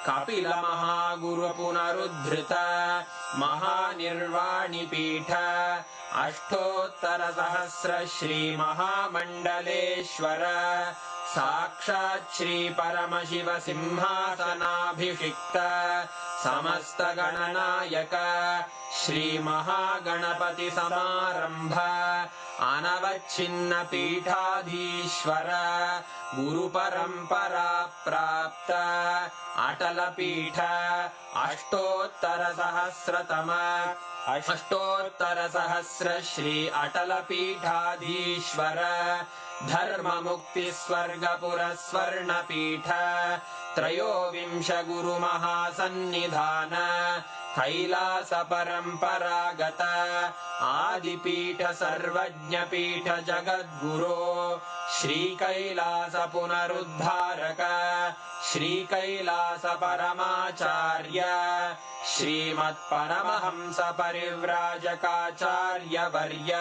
S4: कपिल महागुरु पुनरुद्धृत महानिर्वाणि पीठ अष्टोत्तर सहस्र श्री महामंडलेश्वर साक्षात् श्री परमशिव सिंहासनाभिषिक्त समस्त गणनायक श्री महागणपति समारंभ अनवच्छिन्न पीठाधीश्वर गुरु परंपरा प्राप्त अटल पीठ अष्टोत्तर सहस्रतम अष्टोत्तरसहस्र श्री अटलपीठाधीश्वर धर्ममुक्तिस्वर्गपुरस्वर्णपीठ त्रयोविंश गुरुमहासन्निधान कैलास परम्परागत आदिपीठ सर्वज्ञपीठ जगद्गुरो श्रीकैलास पुनरुद्धारक श्रीकैलास परमाचार्य श्रीमत्परमहंस परिव्राजकाचार्य वर्य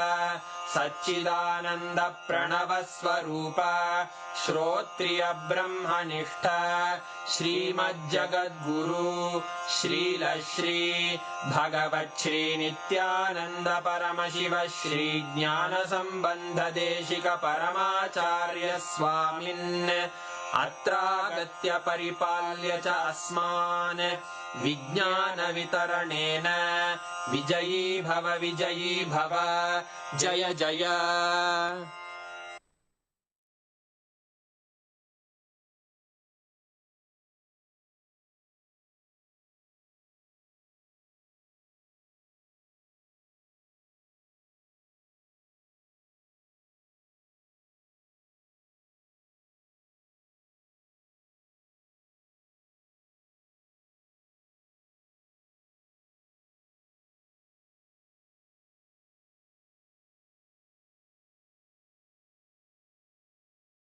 S4: सच्चिदानन्द प्रणव स्वरूप श्रोत्रिय ब्रह्मनिष्ठ श्रीमज्जगद्गुरु श्रील श्री भगवत् श्री नित्यानंद परमशिव श्री ज्ञान संबंध देशिक परमाचार्य स्वामिन् अत्रागत्य परिपाल्य च अस्मान् विज्ञान वितरणेन विजयी भव जय जय